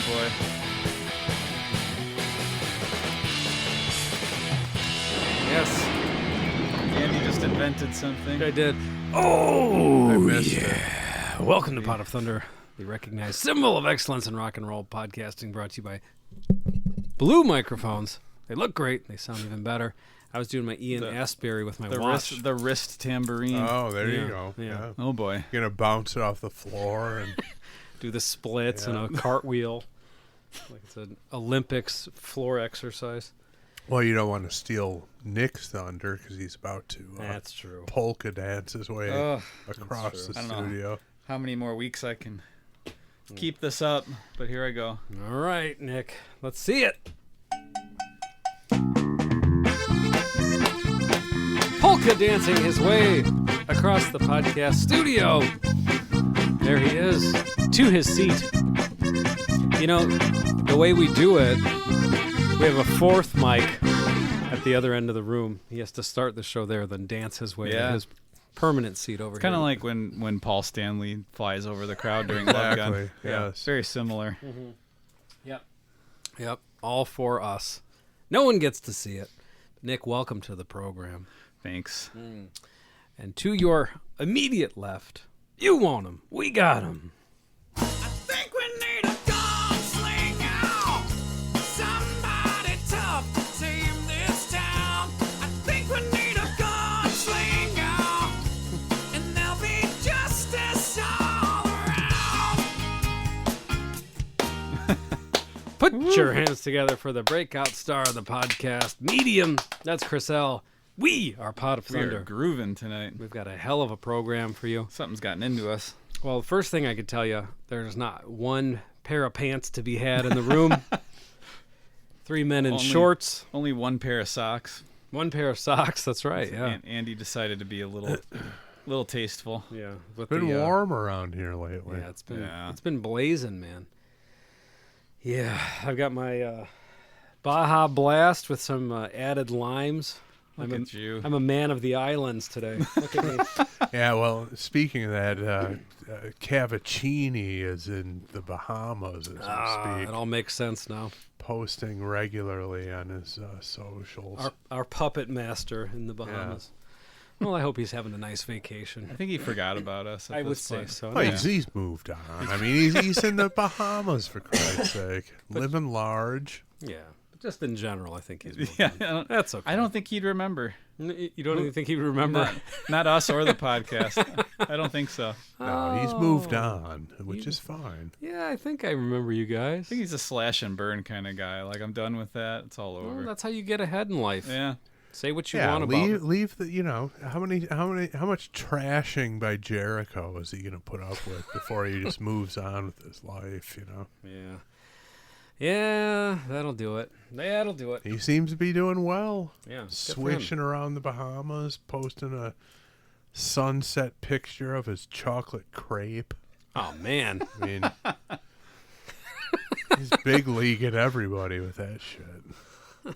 boy. Yes. Andy just invented something. I did. Oh, I missed yeah. Welcome to Pot of Thunder, the recognized symbol of excellence in rock and roll podcasting, brought to you by Blue microphones. They look great. They sound even better. I was doing my Ian Astbury with my watch. The wrist tambourine. Oh, there you go. Yeah. Oh, boy. You're going to bounce it off the floor and Do the splits and a cartwheel. Like it's an Olympics floor exercise. well, you don't want to steal Nick's thunder because he's about to That's true. polka dance his way across true. the I don't know. studio. How many more weeks I can keep this up? But here I go. All right, Nick. Let's see it. Polka dancing his way across the podcast studio. There he is, to his seat. You know, the way we do it, we have a fourth mic at the other end of the room. He has to start the show there, then dance his way to his permanent seat over here. Kind of like when Paul Stanley flies over the crowd during Love Gun. Exactly. Yes. Very similar. Mm-hmm. Yep. All for us. No one gets to see it. Nick, welcome to the program. Thanks. And to your immediate left, you want him. We got him. I think we need a gunslinger, somebody tough to tame this town. I think we need a gunslinger, and there'll be justice all around. Put your hands together for the breakout star of the podcast, Medium. That's Chris L. We are Pot of We are Thunder. grooving tonight. We've got a hell of a program for you. Something's gotten into us. Well, the first thing I could tell you, there's not one pair of pants to be had in the room. 3 men in shorts. Only one pair of socks. One pair of socks. That's right. Yeah. And Andy decided to be a little tasteful. Yeah. With Been the, warm around here lately. Yeah, it's been blazing, man. Yeah, I've got my Baja Blast with some added limes. Look at you. I'm a man of the islands today. Look at me. Yeah, well, speaking of that, Cavaccini is in the Bahamas as we speak, It all makes sense now. posting regularly on his socials. Our puppet master in the Bahamas. Well, I hope he's having a nice vacation. I think he forgot about us. I would say so. Well, Yeah. he's moved on. I mean, he's in the Bahamas, for Christ's sake. Living large. Yeah. Just in general, I think he's moving Yeah, on. That's okay. I don't think he'd remember. You don't even think he'd remember? Not us or the podcast. I don't think so. No, he's moved on, which is fine. Yeah, I think I remember you guys. I think he's a slash and burn kind of guy. Like, I'm done with that. It's all over. Well, that's how you get ahead in life. Yeah. Say what you Yeah, want about. leave the. How much trashing by Jericho is he gonna put up with before he just moves on with his life? Yeah. Yeah, that'll do it. That'll do it. He seems to be doing well. Yeah. Swishing around the Bahamas, posting a sunset picture of his chocolate crepe. Oh, man. I mean, he's big leaguing everybody with that shit.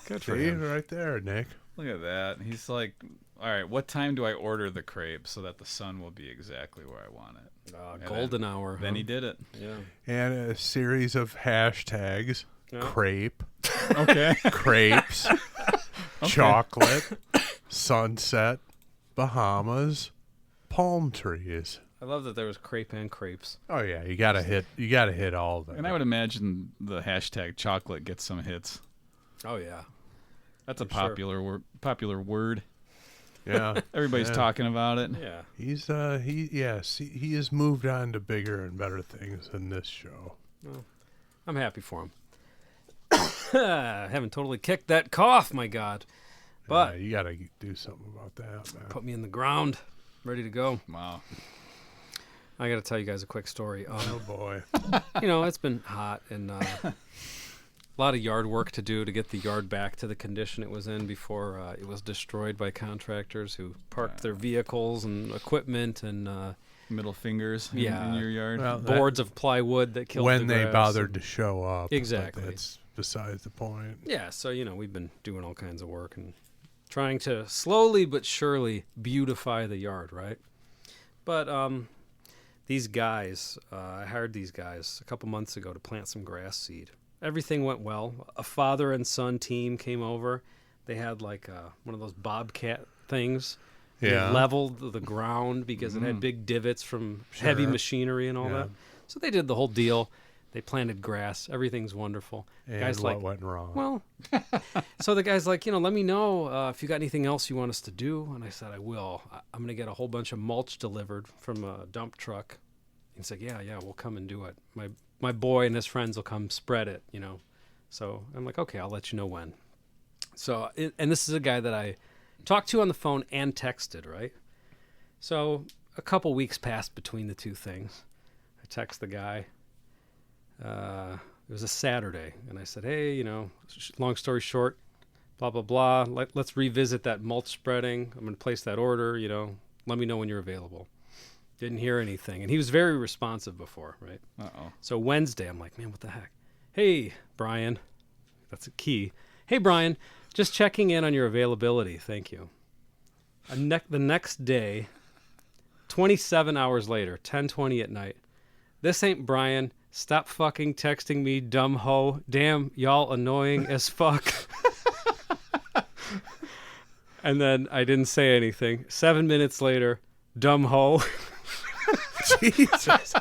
Good for See, him. right there, Nick. Look at that. He's like, all right, what time do I order the crepe so that the sun will be exactly where I want it? Golden hour. Then huh? he did it. Yeah. And a series of hashtags. Yeah. Crepe. Okay. Crepes. Chocolate. Sunset. Bahamas. Palm trees. I love that there was crepe and crepes. Oh yeah, you gotta hit all of them. And I would imagine the hashtag chocolate gets some hits. Oh, yeah. That's a For sure. popular word. Yeah. Everybody's Yeah. talking about it. Yeah. He's he has moved on to bigger and better things than this show. I'm happy for him. I haven't totally kicked that cough, my God. But You gotta do something about that, man. put me in the ground, ready to go. Wow. I got to tell you guys a quick story. Oh boy. It's been hot and a lot of yard work to do to get the yard back to the condition it was in before it was destroyed by contractors who parked their vehicles and equipment and Middle fingers in Yeah. your yard. Well, boards of plywood that killed when the they grass bothered and- to show up. but Exactly. that's besides the point. Yeah, so we've been doing all kinds of work and trying to slowly but surely beautify the yard, right? But these guys, I hired these guys a couple months ago to plant some grass seed. Everything went well. A father and son team came over. They had like one of those bobcat things. They Yeah. leveled the ground because it had big divots from heavy Sure. machinery and all Yeah. that. So they did the whole deal. They planted grass. Everything's wonderful. And Guys what like, went wrong? well, so the guy's like, let me know if you got anything else you want us to do. And I said, I will. I'm going to get a whole bunch of mulch delivered from a dump truck. He's like, yeah, we'll come and do it. My boy and his friends will come spread it, So I'm like, okay, I'll let you know when. So, and this is a guy that I talked to on the phone and texted, right? So a couple weeks passed between the two things. I text the guy. It was a Saturday, and I said, hey, long story short, blah, blah, blah. Let's revisit that mulch spreading. I'm going to place that order, let me know when you're available. Didn't hear anything. And he was very responsive before, right? Uh-oh. So Wednesday, I'm like, man, what the heck? Hey, Brian. That's a key. Hey, Brian, just checking in on your availability. Thank you. The next day, 27 hours later, 10:20 at night. This ain't Brian. Stop fucking texting me, dumb hoe. Damn, y'all annoying as fuck. And then I didn't say anything. 7 minutes later, dumb hoe. Jesus.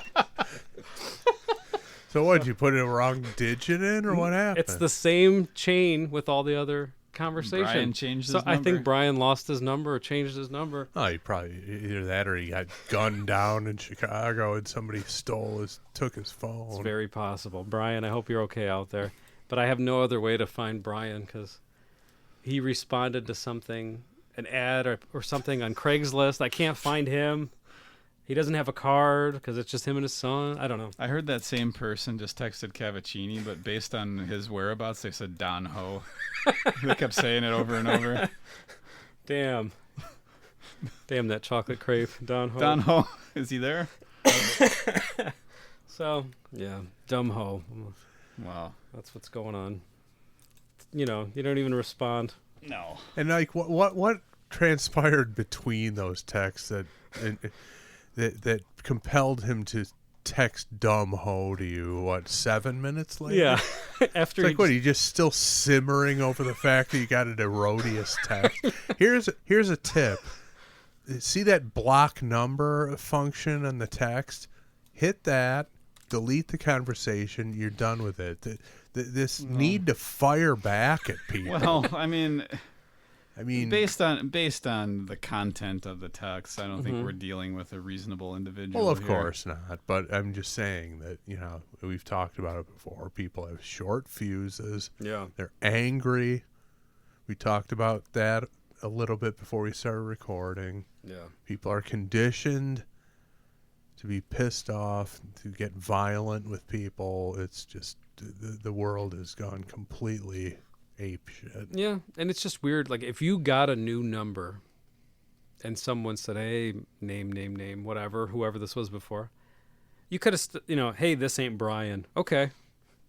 So what, did you put a wrong digit in, or what happened? It's the same chain with all the other conversation. Brian changed his so I number. think Brian lost his number or changed his number. Oh, he probably either that or he got gunned down in Chicago and somebody took his phone. It's very possible. Brian, I hope you're okay out there. But I have no other way to find Brian because he responded to something, an ad or something on Craigslist. I can't find him. He doesn't have a card because it's just him and his son. I don't know. I heard that same person just texted Cavaccini, but based on his whereabouts, they said Don Ho. They kept saying it over and over. Damn, that chocolate crepe. Don Ho. Don Ho, is he there? So, yeah, dumb ho. Wow. That's what's going on. You don't even respond. No. And like, what transpired between those texts that compelled him to text dumb ho to you? 7 minutes later? Yeah. After It's like, what, are you just still simmering over the fact that you got an erroneous text? Here's a tip. See that block number function on the text? Hit that, delete the conversation, you're done with it. This need to fire back at people. Well, I mean, based based on the content of the text, I don't think we're dealing with a reasonable individual. well, of here. course not. But I'm just saying that, we've talked about it before. People have short fuses. Yeah. They're angry. We talked about that a little bit before we started recording. Yeah. People are conditioned to be pissed off, to get violent with people. It's just the world has gone completely ape shit. Yeah, and it's just weird. Like, if you got a new number and someone said, hey, name, whatever, whoever this was before, you could have, hey, this ain't Brian. Okay,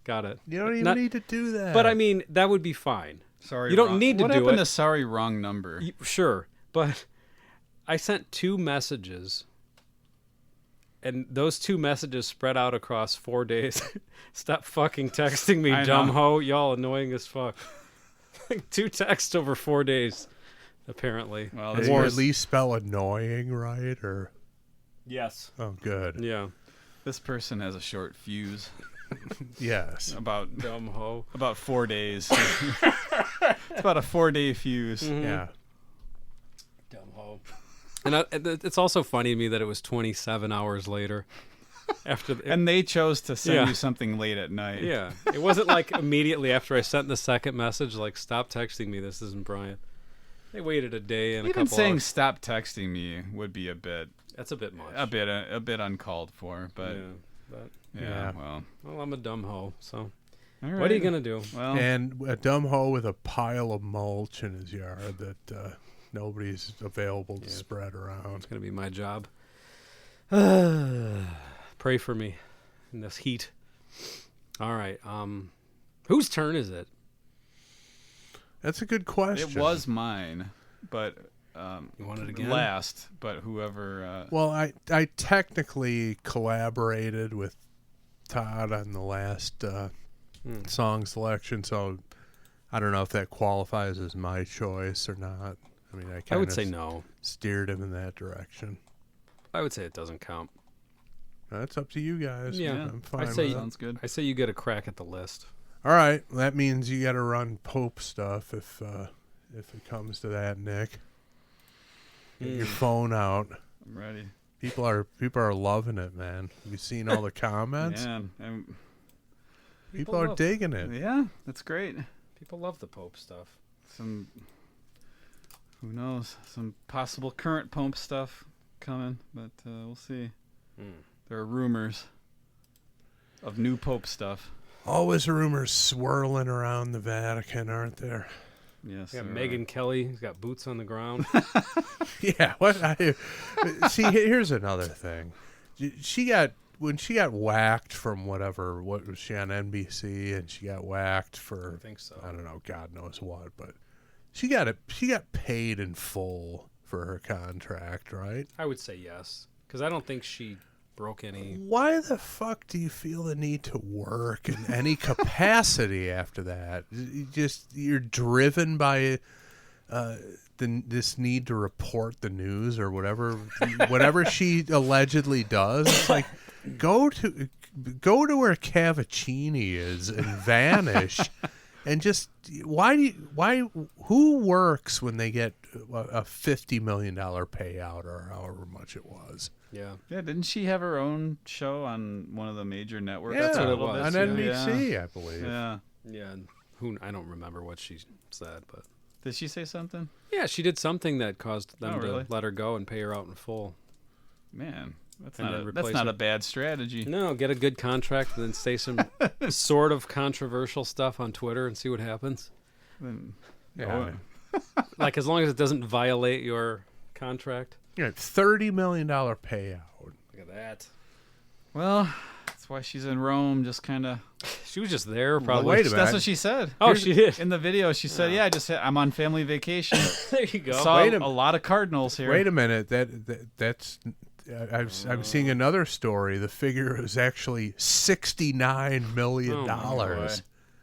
got it. You don't even need to do that. But, I mean, that would be fine. Sorry, You don't wrong. need to what do happened it. to sorry, wrong number? Sure, but I sent 2 messages, and those 2 messages spread out across 4 days. Stop fucking texting me, I dumb know. hoe. Y'all annoying as fuck. 2 texts over 4 days, apparently. Well, Did this you at person, least spell annoying right? Or Yes. oh, good. Yeah. this person has a short fuse. Yes. About Dumb hoe. 4 days. It's about a 4-day fuse. Yeah. Dumb hoe. And it's also funny to me that it was 27 hours later. After And they chose to send Yeah. you something late at night. yeah, it wasn't like immediately after I sent the second message, like, stop texting me. This isn't Brian. They waited a day and a Even couple saying hours. stop texting me would be a bit That's a bit much. a bit uncalled for, but Yeah. But, yeah, Yeah. well, I'm a dumb hoe, so all what are right. you going to do? Well, And a dumb hoe with a pile of mulch in his yard that nobody's available to spread around. It's going to be my job. Pray for me in this heat. All right. Whose turn is it? That's a good question. it was mine, but You want it again? last, but whoever. Well, I technically collaborated with Todd on the last song selection, so I don't know if that qualifies as my choice or not. I mean, I would say no. Steered him in that direction. I would say it doesn't count. That's up to you guys. Yeah. I'm fine I say with it. Sounds good. I say you get a crack at the list. All right, that means you got to run Pope stuff if it comes to that, Nick. Get your phone out. I'm ready. People are loving it, man. You seen all the comments? Man, People are digging it. yeah, that's great. People love the Pope stuff. Some, who knows, some possible current Pope stuff coming, but we'll see. There are rumors of new Pope stuff. Always rumors swirling around the Vatican, aren't there? Yes. Yeah, there Megyn Kelly has got boots on the ground. Yeah. See, here's another thing. When she got whacked from what was she on NBC, and she got whacked for I think so. I don't know, God knows what, but she got paid in full for her contract, right? I would say yes, because I don't think she broke any. Why the fuck do you feel the need to work in any capacity after that? You're driven by this need to report the news or whatever she allegedly does. It's like go to where Cavaccini is and vanish. And just who works when they get a $50 million payout or however much it was? Yeah. Yeah, didn't she have her own show on one of the major networks? Yeah, That's what it a little was, bit on too? NBC, I believe. Yeah. Yeah. I don't remember what she said, but Did she say something? yeah, she did something that caused them really? to let her go and pay her out in full. Man, that's And then not replace a her. bad strategy. No, get a good contract and then say some sort of controversial stuff on Twitter and see what happens. Then- Yeah. Like as long as it doesn't violate your contract. Yeah, $30 million payout. Look at that. Well, that's why she's in Rome, just kind of. She was just there, probably. wait a minute. That's what she said. Oh, she did. In the video, she said, "Yeah, I'm on family vacation. There you go. Saw Wait a lot of cardinals here." Wait a minute. That's. I'm seeing another story. The figure is actually $69 million. Oh, my boy.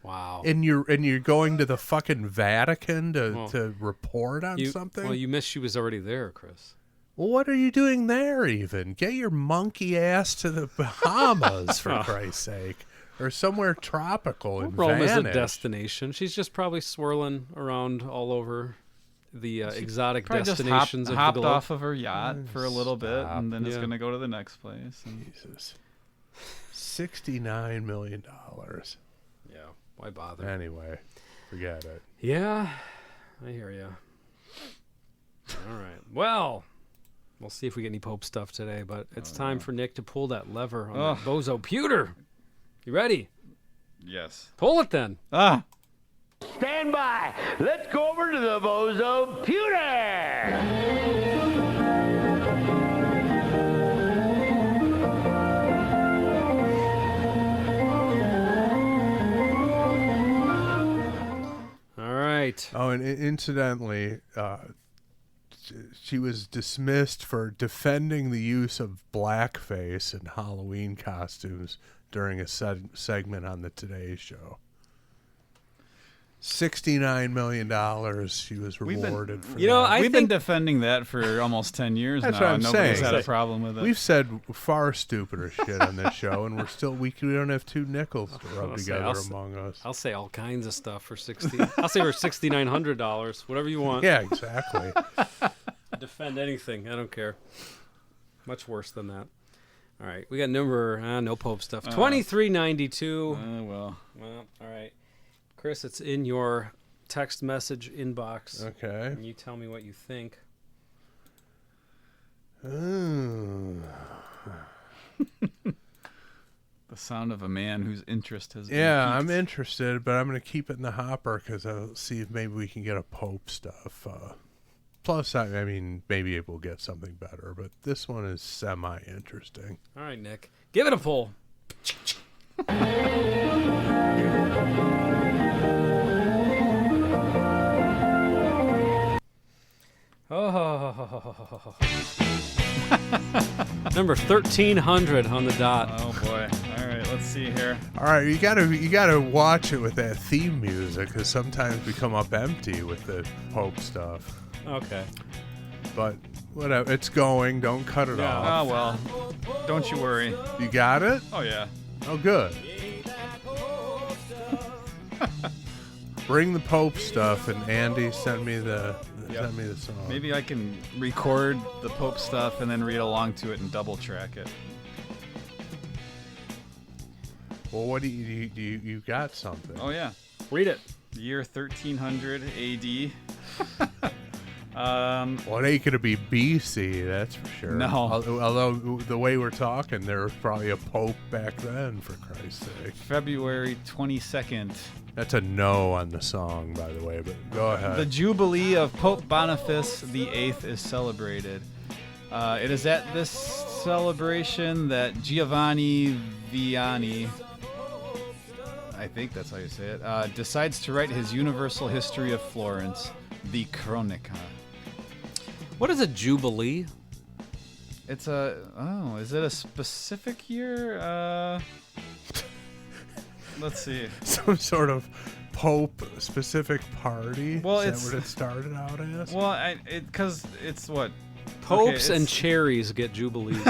Wow. And you're going to the fucking Vatican to report on something? Well, you missed she was already there, Chris. Well, what are you doing there even? Get your monkey ass to the Bahamas, for Christ's sake. Or somewhere tropical and Rome is a vanish. destination. She's just probably swirling around all over the exotic Probably destinations just of hopped the globe. off of her yacht for a little bit, and then it's Yeah. going to go to the next place. And Jesus. $69 million. Yeah, why bother? Anyway, forget it. Yeah, I hear you. All right. Well, we'll see if we get any Pope stuff today, but it's time for Nick to pull that lever on that bozo pewter. You ready? yes. Pull it then. Ah. Stand by. Let's go over to the Bozo Pewter. All right. Oh, and incidentally, she was dismissed for defending the use of blackface in Halloween costumes during a segment on the Today Show. $69 million she was rewarded for. You know, that. We've been defending that for almost 10 years That's now, what I'm and nobody's saying. had a problem with it. We've said far stupider shit on this show, and we don't have two nickels to rub I'll say- together I'll say- among us. I'll say all kinds of stuff for I'll say for $6,900. Whatever you want. Yeah, exactly. Defend anything. I don't care. Much worse than that. All right. We got number no Pope stuff. 2392. Well. Well, all right. Chris, it's in your text message inbox. Okay. And you tell me what you think. Ooh. The sound of a man whose interest has been Yeah, I'm piqued. interested, but I'm going to keep it in the hopper because I'll see if maybe we can get a Pope stuff. Plus, I mean, maybe it will get something better, but this one is semi-interesting. All right, Nick. Give it a pull. Oh, Number 1300 on the dot. Oh boy. All right, let's see here. All right, you gotta watch it with that theme music, because sometimes we come up empty with the Pope stuff. Okay. But whatever, it's going. Don't cut it Yeah. off. Oh well. Don't you worry. You got it? Oh yeah. Oh, good. Bring the Pope stuff, and Andy send me the song. Maybe I can record the Pope stuff and then read along to it and double track it. Well, what do you got something? Oh yeah. Read it. The year 1300 AD. Well, it ain't gonna be BC, that's for sure. No. Although the way we're talking, there was probably a Pope back then, for Christ's sake. February 22nd. That's a no on the song, by the way, but go ahead. The Jubilee of Pope Boniface VIII is celebrated. It is at this celebration that Giovanni Vianney, I think that's how you say it, decides to write his universal history of Florence, the Chronica. What is a jubilee? It's is it a specific year? Let's see. Some sort of Pope-specific party? Well, is it's- that what it started out as? Well, because it's what? Popes Okay, and it's- cherries get jubilees.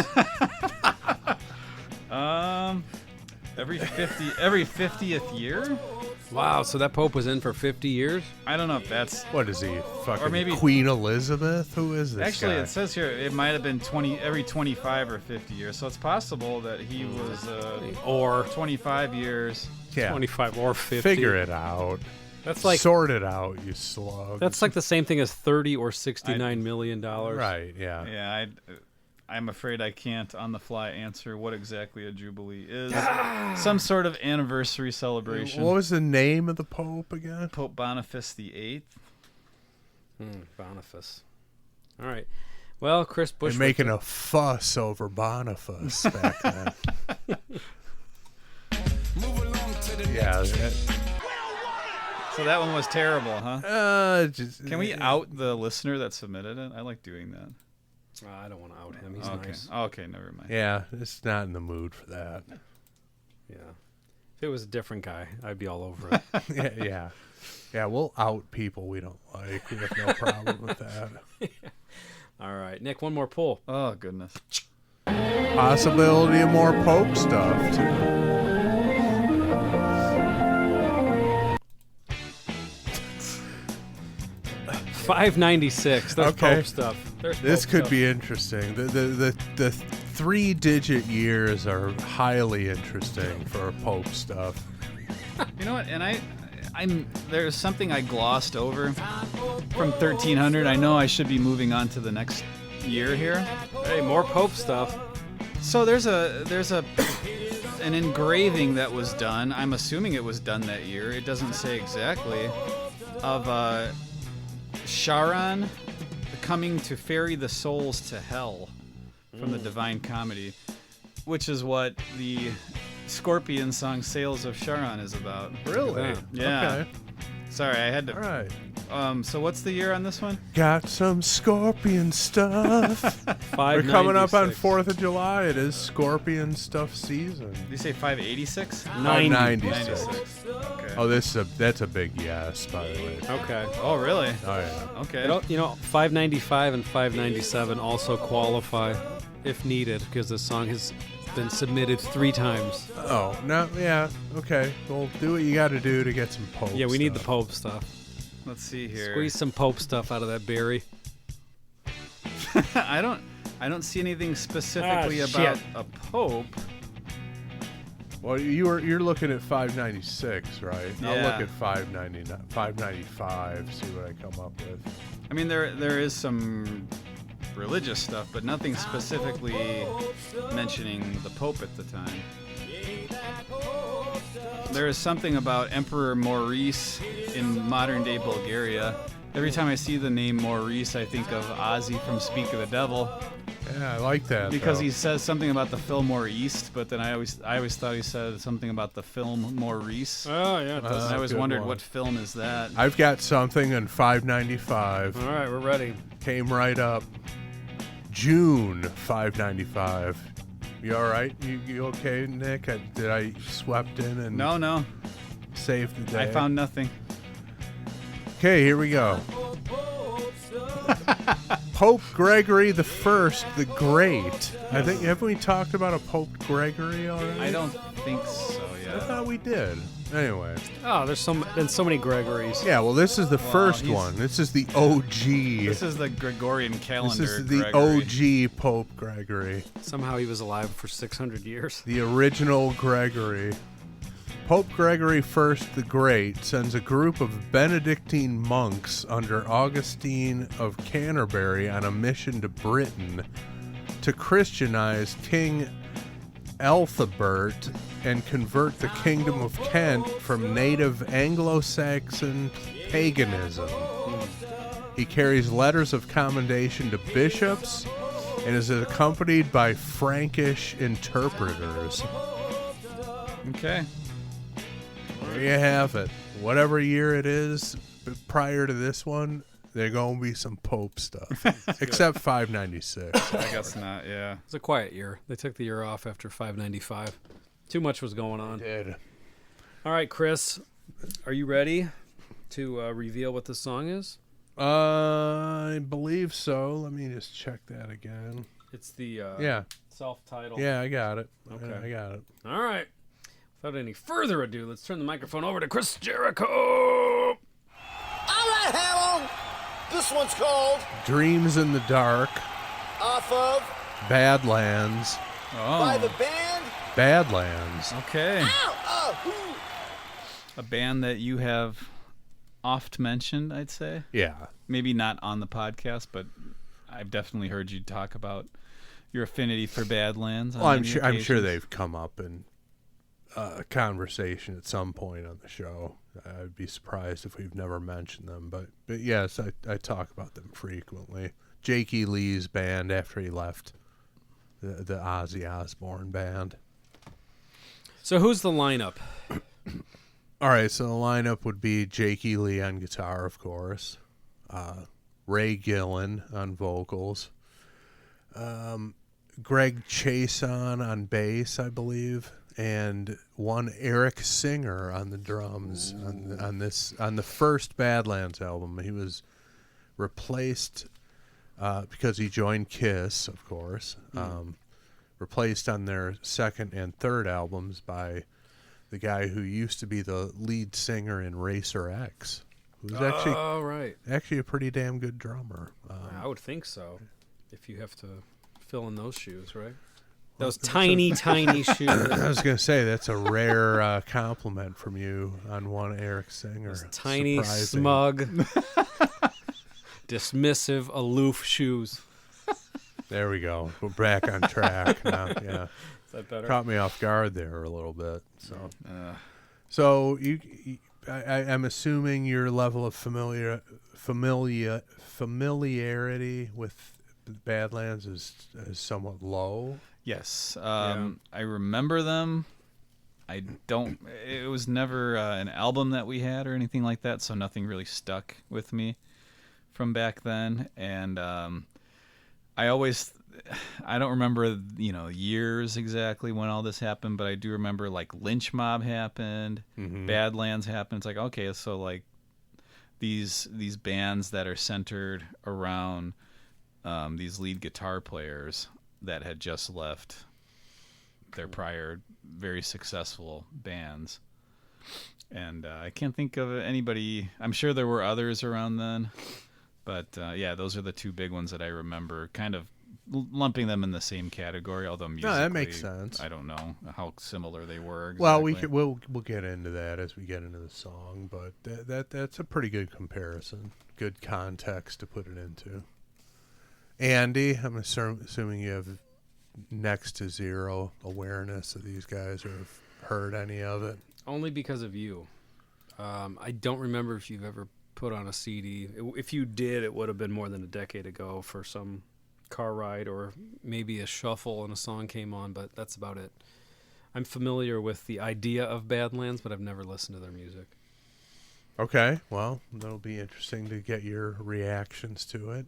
Every 50th year? Wow, so that Pope was in for 50 years? I don't know if that's What is he, fucking Or maybe- Queen Elizabeth? Who is this actually. guy? It says here it might have been every 25 or 50 years. So it's possible that he was Or 25 years. Yeah. 25 or 50. Figure it out. That's like Sort it out, you slug. that's like the same thing as 30 or 69 million dollars. Right, yeah. Yeah, I'm afraid I can't on the fly answer what exactly a jubilee is. Some sort of anniversary celebration. What was the name of the Pope again? Pope Boniface VIII. Boniface. All right. Well, Chris Bush They're making a fuss over Boniface back then. Yeah. So that one was terrible, huh? Can we out? out the listener that submitted it? I like doing that. I don't want to out him. He's Okay. nice. Okay, never mind. Yeah, it's not in the mood for that. Yeah. If it was a different guy, I'd be all over it. Yeah, we'll out people we don't like. We have no problem with that. All right, Nick, one more pull. Oh goodness. Possibility of more Pope stuff, too. $5.96. That's Okay. Pope stuff. There's This Pope could stuff. be interesting. The 3-digit years are highly interesting for Pope stuff. You know what? And I'm there's something I glossed over from 1300. I know I should be moving on to the next year here. Hey, more Pope stuff. So there's an engraving that was done. I'm assuming it was done that year. It doesn't say exactly. Of Charon coming to ferry the souls to hell from the Divine Comedy, which is what the Scorpion song "Sails of Charon" is about. Really? Yeah. Okay. Sorry, I had to. All right. So what's the year on this one? Got some Scorpion stuff. We're coming up on 4th of July. It is Scorpion stuff season. Did you say 586? 96. Okay. Oh, that's a big yes, by the way. Okay. Oh, really? Oh yeah. Okay. You know, 595 and 597 also qualify if needed because the song has been submitted 3 times. Oh no, yeah. Okay. Well, do what you got to do to get some Pope. Yeah, we need the stuff. Pope stuff. Let's see here. Squeeze some Pope stuff out of that berry. I don't see anything specifically about shit. a pope. Well, you're looking at 596, right? I'll Yeah. look at 599, 595. See what I come up with. I mean, there is some religious stuff, but nothing specifically mentioning the pope at the time. There is something about Emperor Maurice in modern-day Bulgaria. Every time I see the name Maurice, I think of Ozzy from Speak of the Devil, Yeah, I like that because though. he says something about the Fillmore East, but then I always thought he said something about the film Maurice. Oh, yeah. does. I always good wondered one. what film is that. I've got something in 595. All right, we're ready. Came right up. June 595. You all right? You okay, Nick? Did I swept in and No. save the day? I found nothing. Okay, here we go. Pope Gregory the First, the Great. I think, haven't we talked about a Pope Gregory already? I don't think so I yet. thought we did. Anyway. Oh, there's been so many Gregorys. Yeah, well, this is the first he's- one. This is the OG. This is the Gregorian calendar. This is the Gregory. OG Pope Gregory. Somehow he was alive for 600 years. The original Gregory. Pope Gregory I the Great sends a group of Benedictine monks under Augustine of Canterbury on a mission to Britain to Christianize King Ethelbert and convert the Kingdom of Kent from native Anglo-Saxon paganism. He carries letters of commendation to bishops and is accompanied by Frankish interpreters. Okay. There you have it. Whatever year it is, prior to this one, there's going to be some Pope stuff. Except 596. I guess not. Yeah. It was a quiet year. They took the year off after 595. Too much was going on. Did. All right, Chris, are you ready to reveal what this song is? I believe so. Let me just check that again. It's the Yeah. self-titled. Yeah, I got it. Okay. I got it. All right. Without any further ado, let's turn the microphone over to Chris Jericho. All right, Hamill. This one's called Dreams in the Dark, Off of Badlands, by the Oh. band. Badlands. Okay. Ooh. A band that you have oft mentioned, I'd say. Yeah. Maybe not on the podcast, but I've definitely heard you talk about your affinity for Badlands. on Well, I'm many sure occasions. they've come up in conversation at some point on the show. I'd be surprised if we've never mentioned them, but yes, I talk about them frequently. Jake E. Lee's band after he left the Ozzy Osbourne band. So who's the lineup? All right, so the lineup would be Jake E. Lee on guitar, of course, Ray Gillen on vocals, Greg Chason on bass, I believe, and one Eric Singer on the drums on the first Badlands album. He was replaced because he joined Kiss, of course. Replaced on their second and third albums by the guy who used to be the lead singer in Racer X, who's Oh, right. actually a pretty damn good drummer. I would think so. If you have to fill in those shoes, right? Those tiny, tiny shoes. I was going to say, that's a rare compliment from you on one Eric Singer. Those tiny, Surprising. smug, dismissive, aloof shoes. There we go. We're back on track now. Yeah, Is that better? caught me off guard there a little bit. So I'm assuming your level of familiarity with Badlands is somewhat low. Yes. I remember them. I don't. It was never an album that we had or anything like that, so nothing really stuck with me from back then. And I don't remember, years exactly when all this happened, but I do remember like Lynch Mob happened, Badlands happened. It's like, okay, so like these bands that are centered around these lead guitar players that had just left their prior very successful bands. And I can't think of anybody. I'm sure there were others around then. But, yeah, those are the two big ones that I remember, kind of lumping them in the same category, although musically, that makes sense. I don't know how similar they were exactly. Well, we'll get into that as we get into the song, but that's a pretty good comparison, good context to put it into. Andy, I'm assuming you have next to zero awareness of these guys or have heard any of it. Only because of you. I don't remember if you've ever put on a CD. If you did, it would have been more than a decade ago for some car ride or maybe a shuffle and a song came on, but that's about it. I'm familiar with the idea of Badlands, but I've never listened to their music. Okay, well, that'll be interesting to get your reactions to it.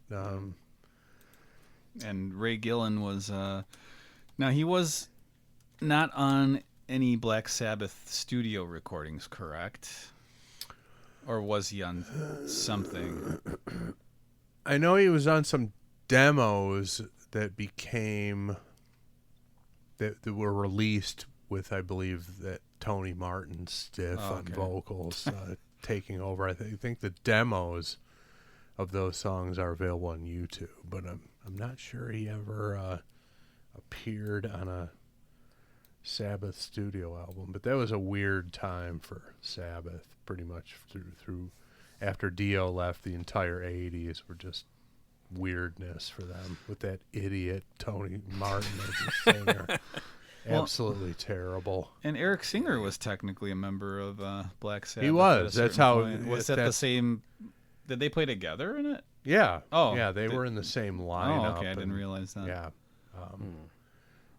And Ray Gillen was now he was not on any Black Sabbath studio recordings, correct? Or was he on something? I know he was on some demos that were released with, I believe, that Tony Martin stiff on vocals taking over. I think the demos of those songs are available on YouTube, but I'm not sure he ever appeared on a Sabbath studio album. But that was a weird time for Sabbath. Pretty much through after Dio left, the entire 80s were just weirdness for them with that idiot Tony Martin as a singer. Absolutely terrible. And Eric Singer was technically a member of Black Sabbath. He was. That's how. Was that the same? Did they play together in it? Yeah. Oh. Yeah, they were in the same lineup. Oh, okay. I didn't realize that. Yeah.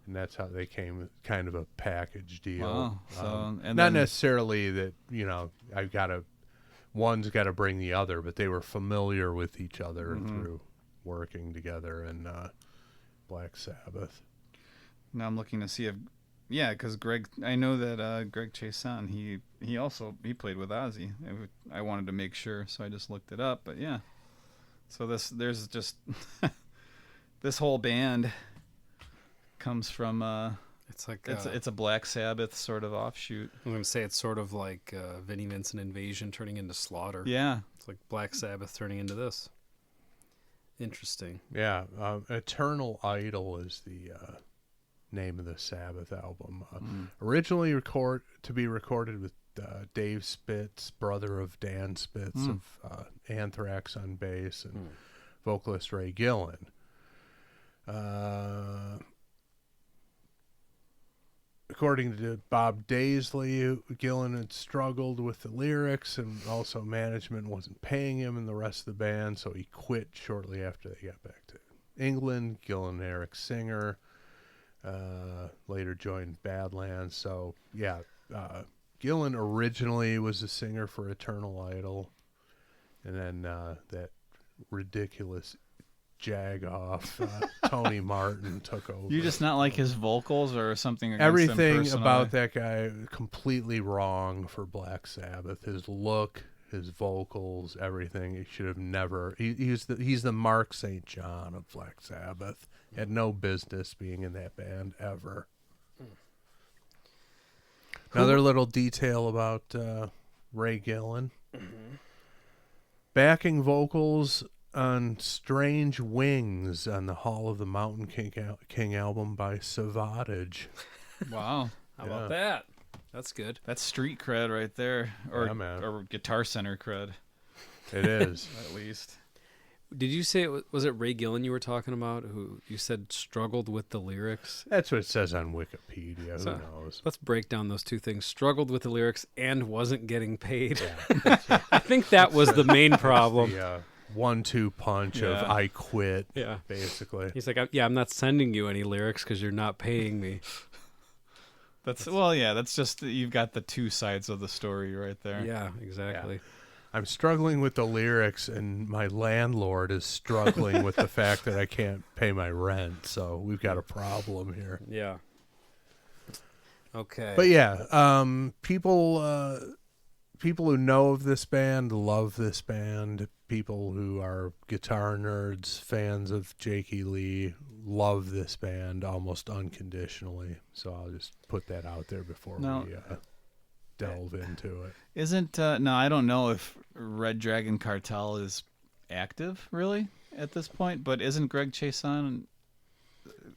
And that's how they came, kind of a package deal. Wow. So, and not then, necessarily that, one's got to bring the other, but they were familiar with each other through working together in Black Sabbath. Now I'm looking to see if, because Greg, I know that Greg Chaisson, he played with Ozzy. I wanted to make sure, so I just looked it up. But yeah, so there's just this whole band comes from it's like it's a Black Sabbath sort of offshoot. I'm going to say it's sort of like Vinnie Vincent Invasion turning into Slaughter. Yeah, it's like Black Sabbath turning into this. Interesting. Yeah, Eternal Idol is the name of the Sabbath album. Originally to be recorded with Dave Spitz, brother of Dan Spitz of Anthrax on bass, and vocalist Ray Gillen. According to Bob Daisley, Gillen had struggled with the lyrics, and also management wasn't paying him and the rest of the band, so he quit shortly after they got back to England. Gillen and Eric Singer later joined Badlands. So, Gillen originally was a singer for Eternal Idol, and then that ridiculous jag-off Tony Martin took over. You just not like his vocals or something against him Everything personally? about that guy completely wrong for Black Sabbath. His look, his vocals, everything. He should have never. He's the Mark St. John of Black Sabbath. Had no business being in that band ever. Another little detail about Ray Gillen. Backing vocals on Strange Wings on the Hall of the Mountain King album by Savatage. Wow. How about that? That's good. That's street cred right there. Or, Yeah, man. or Guitar Center cred, It is. at least. Did you say was it Ray Gillen you were talking about, who you said struggled with the lyrics? That's what it says on Wikipedia. So, Who knows? Let's break down those two things. Struggled with the lyrics and wasn't getting paid. I think that was the main problem. The 1-2 punch of I quit, basically. He's like, I'm not sending you any lyrics because you're not paying me. That's just, you've got the two sides of the story right there. Yeah, exactly. Yeah. I'm struggling with the lyrics, and my landlord is struggling with the fact that I can't pay my rent. So we've got a problem here. Yeah. Okay. But people who know of this band love this band. People who are guitar nerds, fans of Jakey Lee, love this band almost unconditionally. So I'll just put that out there before we delve into it. Isn't, I don't know if Red Dragon Cartel is active, really, at this point, but isn't Greg Chaisson,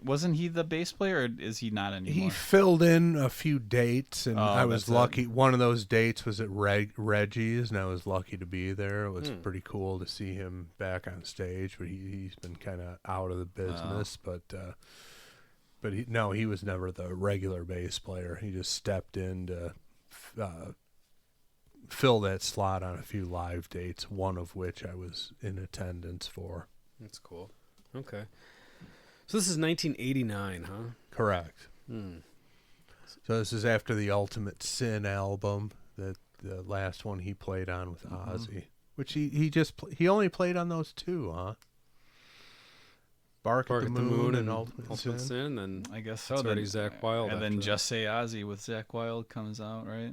wasn't he the bass player, or is he not anymore? He filled in a few dates, and I was that's lucky. One of those dates was at Reggie's, and I was lucky to be there. It was pretty cool to see him back on stage, but he's been kind of out of the business. But he was never the regular bass player. He just stepped in to fill that slot on a few live dates, one of which I was in attendance for. That's cool. Okay. So this is 1989, huh? Correct. So this is after the Ultimate Sin album, the last one he played on with Ozzy, which he only played on those two, huh? Bark Bark at the Moon and Ultimate Sin. Sin, and I guess so. It's already then- Zakk Wylde And then after that. Just Say Ozzy with Zakk Wylde comes out, right?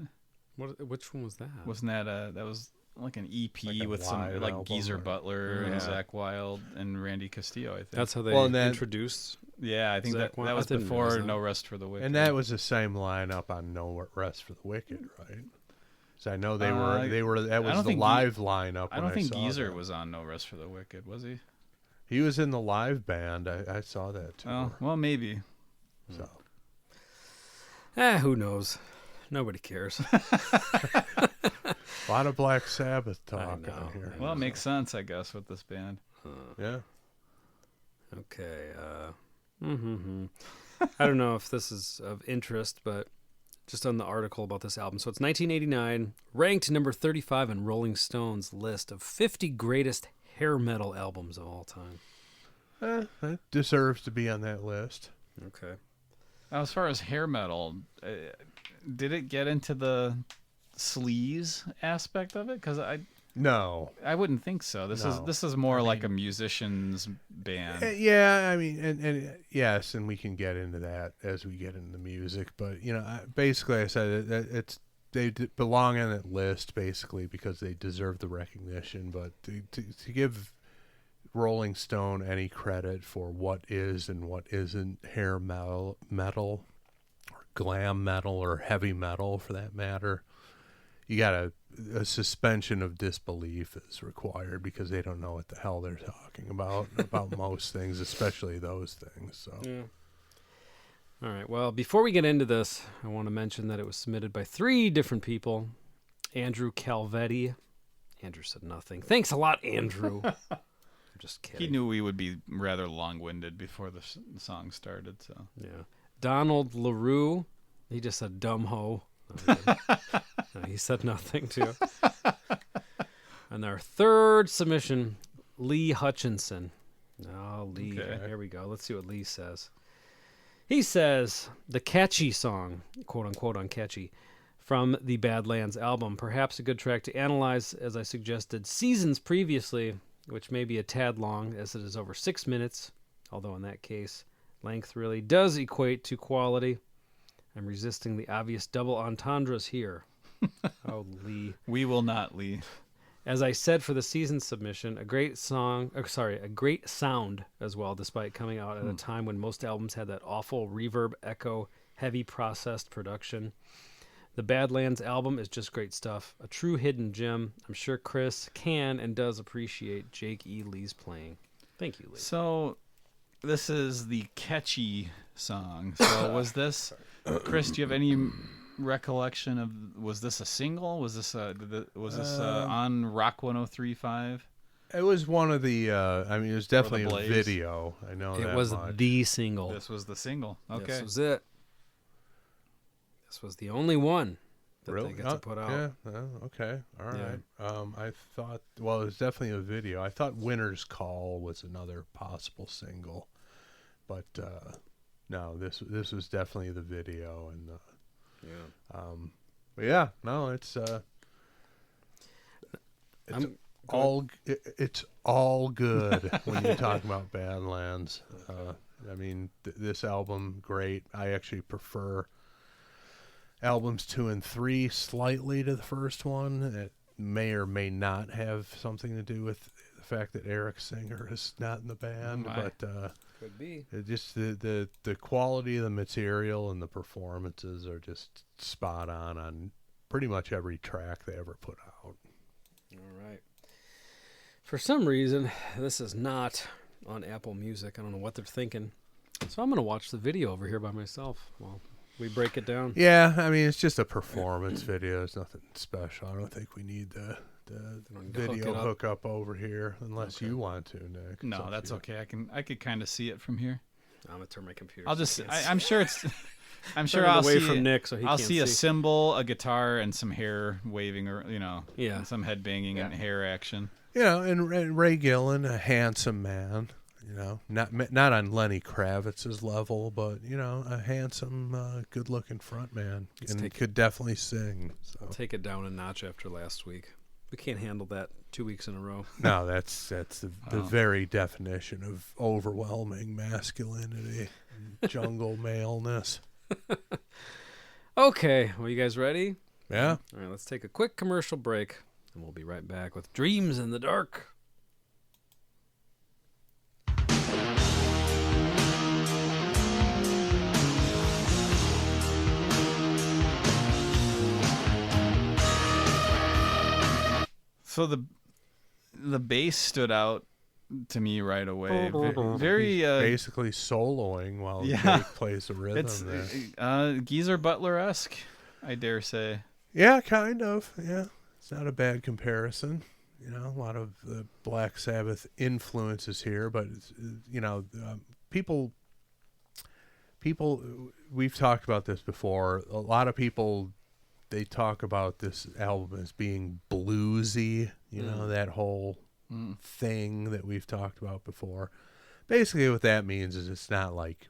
which one was that? Wasn't that was like an EP Like a with some live like album Geezer or- Butler and Yeah. Zakk Wylde and Randy Castillo, I think. That's how they Well, and that- introduced. yeah, I think Zakk that Wylde? was I didn't before realize that. No Rest for the Wicked. And that was the same lineup on No Rest for the Wicked, right? So I know they were. That I was don't the think live lineup. I when don't think saw Geezer that. was on No Rest for the Wicked, was he? He was in the live band. I saw that too. Oh, well, maybe. So Who knows? Nobody cares. a lot of Black Sabbath talk know, on here. Well, it makes sense, I guess, with this band. Yeah. Okay. I don't know if this is of interest, but just on the article about this album. So it's 1989, ranked number 35 in Rolling Stone's list of 50 greatest hair metal albums of all time. It deserves to be on that list. Okay. Now, as far as hair metal, did it get into the sleaze aspect of it? Because No. I wouldn't think so. This is more like a musician's band. Yeah, I mean, and yes, and we can get into that as we get into the music. But basically, I said they belong on that list basically because they deserve the recognition. But to give Rolling Stone any credit for what is and what isn't hair metal or glam metal or heavy metal for that matter, you got a suspension of disbelief is required because they don't know what the hell they're talking about most things, especially those things. So Yeah. All right. Well, before we get into this, I want to mention that it was submitted by 3 different people. Andrew Calvetti. Andrew said nothing. Thanks a lot, Andrew. I'm just kidding. He knew we would be rather long-winded before the song started, so. Yeah. Donald LaRue. He just said dumb hoe. No, he said nothing, too. And our third submission, Lee Hutchinson. Oh, Lee. Okay. Here we go. Let's see what Lee says. He says, the catchy song, quote-unquote uncatchy, from the Badlands album. Perhaps a good track to analyze, as I suggested, seasons previously, which may be a tad long, as it is over 6 minutes, although in that case, length really does equate to quality. I'm resisting the obvious double entendres here. Oh, Lee. We will not, Lee. As I said for the season submission, a great sound as well, despite coming out at a time when most albums had that awful reverb, echo, heavy processed production. The Badlands album is just great stuff. A true hidden gem. I'm sure Chris can and does appreciate Jake E. Lee's playing. Thank you, Lee. So, this is the catchy song. So, was this, Chris, do you have any recollection of, was this a single? Was this on Rock 103.5? it was one of the. I mean, it was definitely a Blaze. video. I know It that was much. the single. This was the single. Okay. This was it. This was the only one that Really? they got to put out. Yeah. Okay. All Yeah. right. I thought. Well, it was definitely a video. I thought "Winter's Call" was another possible single, but no. This was definitely the video, and but yeah. No, it's all good when you talk about Badlands. I mean, this album, great. I actually prefer albums 2 and 3 slightly to the first one. It may or may not have something to do with the fact that Eric Singer is not in the band, but Could be. it just the quality of the material and the performances are just spot on pretty much every track they ever put out. All right. For some reason, this is not on Apple Music. I don't know what they're thinking. So I'm going to watch the video over here by myself while we break it down. Yeah, I mean, it's just a performance video. It's nothing special. I don't think we need the video hookup over here unless you want to, Nick. It's No, up to that's you. okay. I could kind of see it from here. I'm going to turn my computer. I'll so just. you can't I'm sure it's. I'm see. sure Turn it I'll away see. from Nick so he I'll can't see a cymbal, a guitar, and some hair waving, or Yeah. and some head banging and hair action. And Ray Gillen, a handsome man. Not on Lenny Kravitz's level, but a handsome, good-looking front man, and he could definitely sing. So Take it down a notch after last week. We can't handle that 2 weeks in a row. No, that's the very definition of overwhelming masculinity, and jungle maleness. Okay, well, you guys ready? Yeah. All right, let's take a quick commercial break, and we'll be right back with Dreams in the Dark. So the bass stood out to me right away. Very Basically soloing while yeah. Jake plays the rhythm it's there. Geezer Butler-esque, I dare say. Yeah, kind of. Yeah, it's not a bad comparison. You know, a lot of the Black Sabbath influences here, but it's, people. We've talked about this before. A lot of people, they talk about this album as being bluesy. You know, that whole thing that we've talked about before. Basically, what that means is it's not like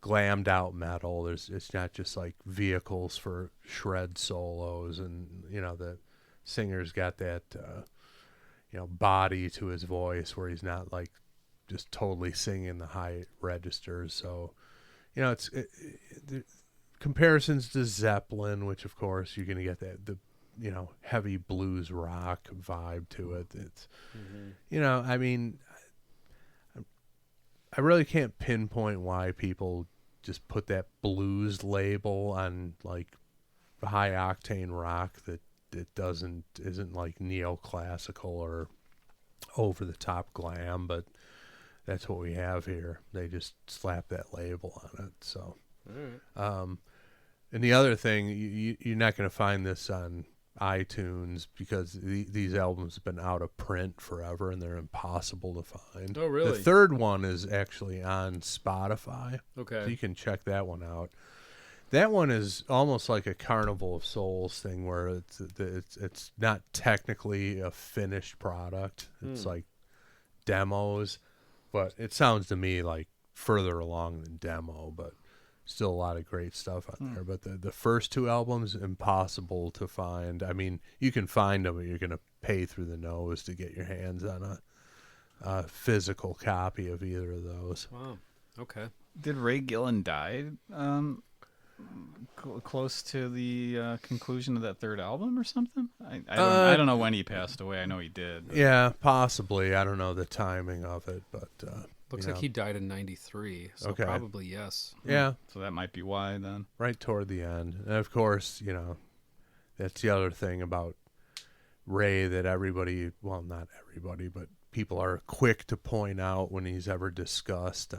glammed out metal. It's not just like vehicles for shred solos, and the singer's got that body to his voice where he's not like just totally singing the high registers. So the comparisons to Zeppelin, which of course you're gonna get the heavy blues rock vibe to it. It's I mean, I really can't pinpoint why people just put that blues label on like high octane rock that isn't like neoclassical or over the top glam, but that's what we have here. They just slap that label on it. So, and the other thing, you're not going to find this on iTunes because these albums have been out of print forever and they're impossible to find. Oh, really? The third one is actually on Spotify. Okay. So you can check that one out. That one is almost like a Carnival of Souls thing where it's not technically a finished product. It's like demos, but it sounds to me like further along than demo, but still a lot of great stuff out there. But the first two albums, impossible to find. I mean, you can find them, but you're going to pay through the nose to get your hands on a physical copy of either of those. Wow. Okay. Did Ray Gillen die close to the conclusion of that third album or something? I don't know when he passed away. I know he did. But. Yeah, possibly. I don't know the timing of it, but Looks like he died in 93, so Okay. probably yes. yeah, So that might be why then. right toward the end. And of course, that's the other thing about Ray that everybody, well, not everybody, but people are quick to point out when he's ever discussed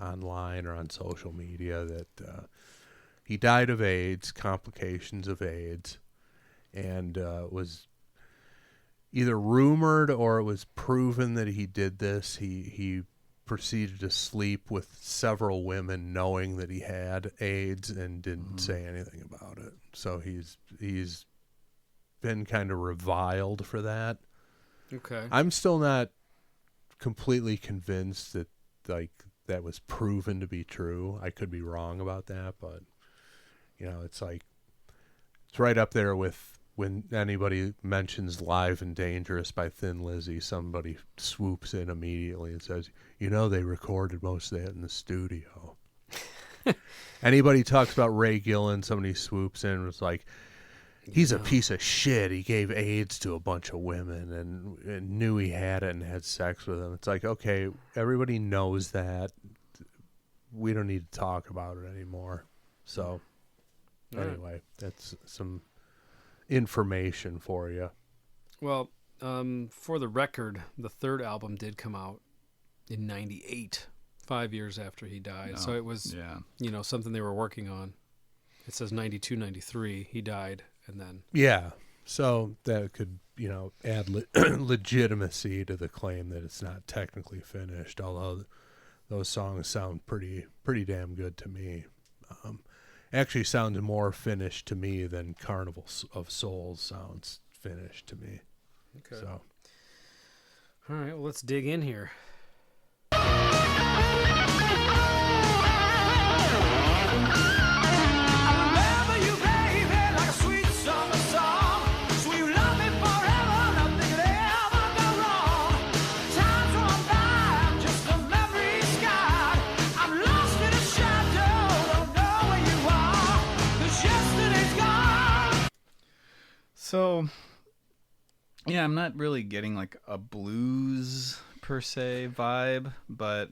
online or on social media that he died of AIDS, complications of AIDS, and was either rumored or it was proven that he did this. He proceeded to sleep with several women knowing that he had AIDS and didn't say anything about it. So he's been kind of reviled for that. Okay. I'm still not completely convinced that that was proven to be true. I could be wrong about that, but it's like it's right up there with when anybody mentions Live and Dangerous by Thin Lizzy, somebody swoops in immediately and says, they recorded most of that in the studio. Anybody talks about Ray Gillen, somebody swoops in and was like, he's a piece of shit. He gave AIDS to a bunch of women and knew he had it and had sex with them. It's like, okay, everybody knows that. We don't need to talk about it anymore. So, anyway, that's some information for you. Well, for the record, the third album did come out in 98, 5 years after he died. So it was, something they were working on. It says 92, 93, he died, and then... Yeah, so that could, add legitimacy to the claim that it's not technically finished, although those songs sound pretty damn good to me. Actually sounds more finished to me than Carnival of Souls sounds finished to me. Okay. So. All right, well, let's dig in here. I remember you, baby, like a sweet summer song. So you love me forever. So, yeah, I'm not really getting like a blues per se vibe, but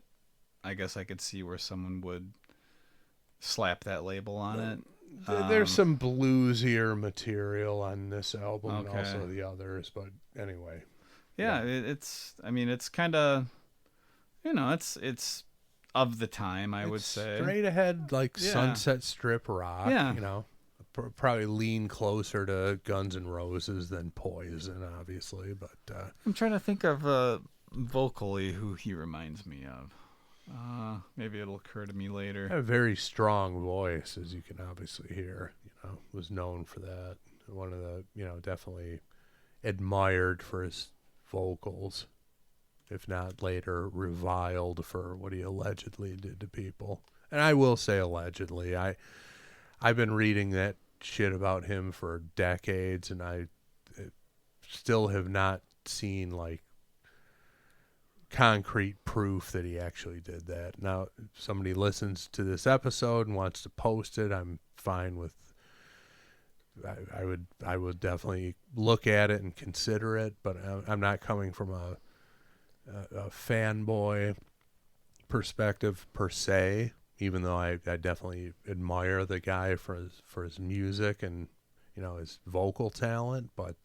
I guess I could see where someone would slap that label on it. There's some bluesier material on this album and Okay. also the others, but anyway. Yeah, it's. I mean, it's kind of, it's of the time. I would It's say. straight ahead, like Yeah. Sunset Strip rock. Yeah. Probably lean closer to Guns N' Roses than Poison, obviously. But I'm trying to think of vocally who he reminds me of. Maybe it'll occur to me later. a very strong voice, as you can obviously hear. Was known for that. One of the, definitely admired for his vocals, if not later reviled for what he allegedly did to people. And I will say allegedly. I've been reading that shit about him for decades, and I still have not seen like concrete proof that he actually did that. Now, if somebody listens to this episode and wants to post it, I'm fine with. I would definitely look at it and consider it, but I'm not coming from a fanboy perspective per se. Even though I definitely admire the guy for his music and his vocal talent, but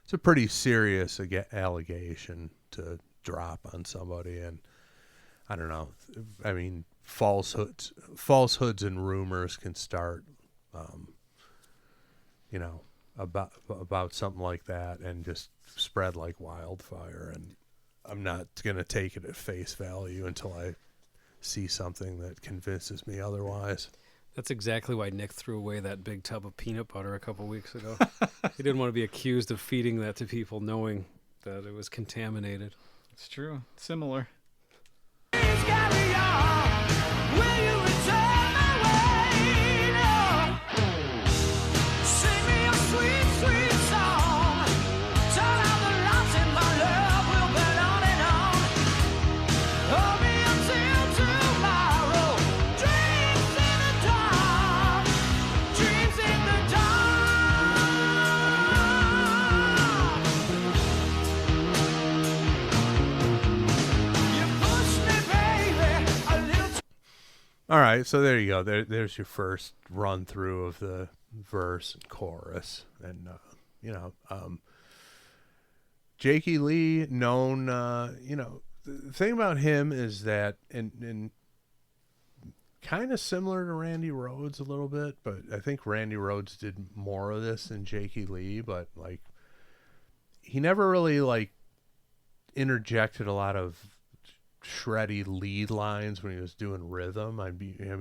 it's a pretty serious allegation to drop on somebody, and I don't know. I mean, falsehoods and rumors can start, about something like that and just spread like wildfire. And I'm not gonna take it at face value until I see something that convinces me otherwise. That's exactly why Nick threw away that big tub of peanut butter a couple weeks ago. He didn't want to be accused of feeding that to people knowing that it was contaminated. It's true. Similar. All right, so there you go. There's your first run through of the verse and chorus, and Jakey Lee, known. The thing about him is that, and kind of similar to Randy Rhoads a little bit, but I think Randy Rhoads did more of this than Jakey Lee. But like, he never really like interjected a lot of shreddy lead lines when he was doing rhythm.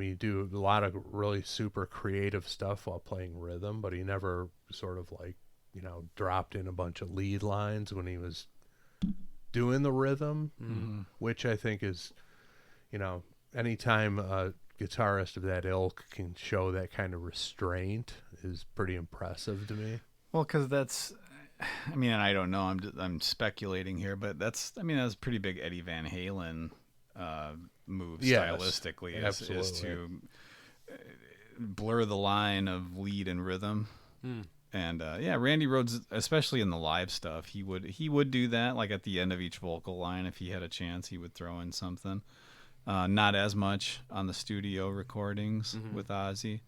He do a lot of really super creative stuff while playing rhythm, but he never sort of like, dropped in a bunch of lead lines when he was doing the rhythm, which I think is, anytime a guitarist of that ilk can show that kind of restraint is pretty impressive to me. Well, because that's, and I don't know. I'm speculating here, but that's a pretty big Eddie Van Halen move stylistically. Is to blur the line of lead and rhythm. And Randy Rhoads, especially in the live stuff, he would do that. Like at the end of each vocal line, if he had a chance, he would throw in something. Not as much on the studio recordings with Ozzy.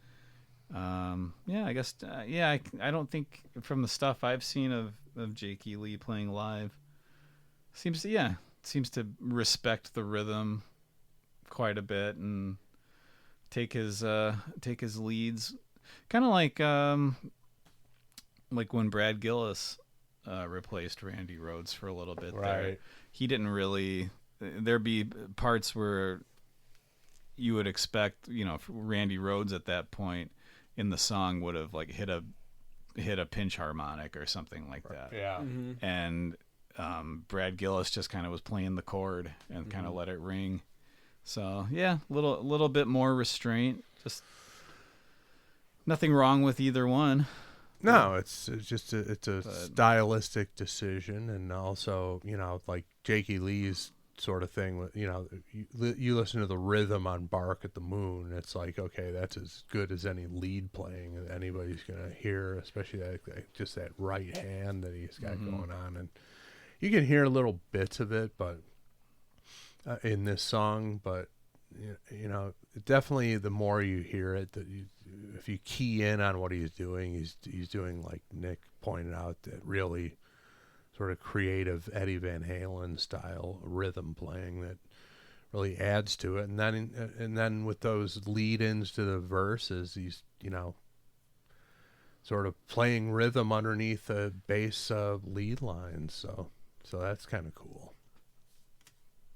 I guess. I don't think from the stuff I've seen of Jakey Lee playing live, seems to respect the rhythm quite a bit and take his leads, kind of like when Brad Gillis replaced Randy Rhoads for a little bit. Right. There, he didn't really. There'd be parts where you would expect, Randy Rhoads at that point in the song would have like hit a pinch harmonic or something like that. Yeah. And Brad Gillis just kind of was playing the chord and kind of let it ring. So little bit more restraint. Just nothing wrong with either one. No, it's just a stylistic decision, and also like Jakey Lee's sort of thing. With you listen to the rhythm on "Bark at the Moon," it's like, okay, that's as good as any lead playing that anybody's gonna hear, especially that just that right hand that he's got going on, and you can hear little bits of it, but in this song, but definitely the more you hear it, if you key in on what he's doing, he's doing, like Nick pointed out, that really sort of creative Eddie Van Halen style rhythm playing that really adds to it. And then with those lead-ins to the verses, he's sort of playing rhythm underneath the bass lead lines. So that's kind of cool.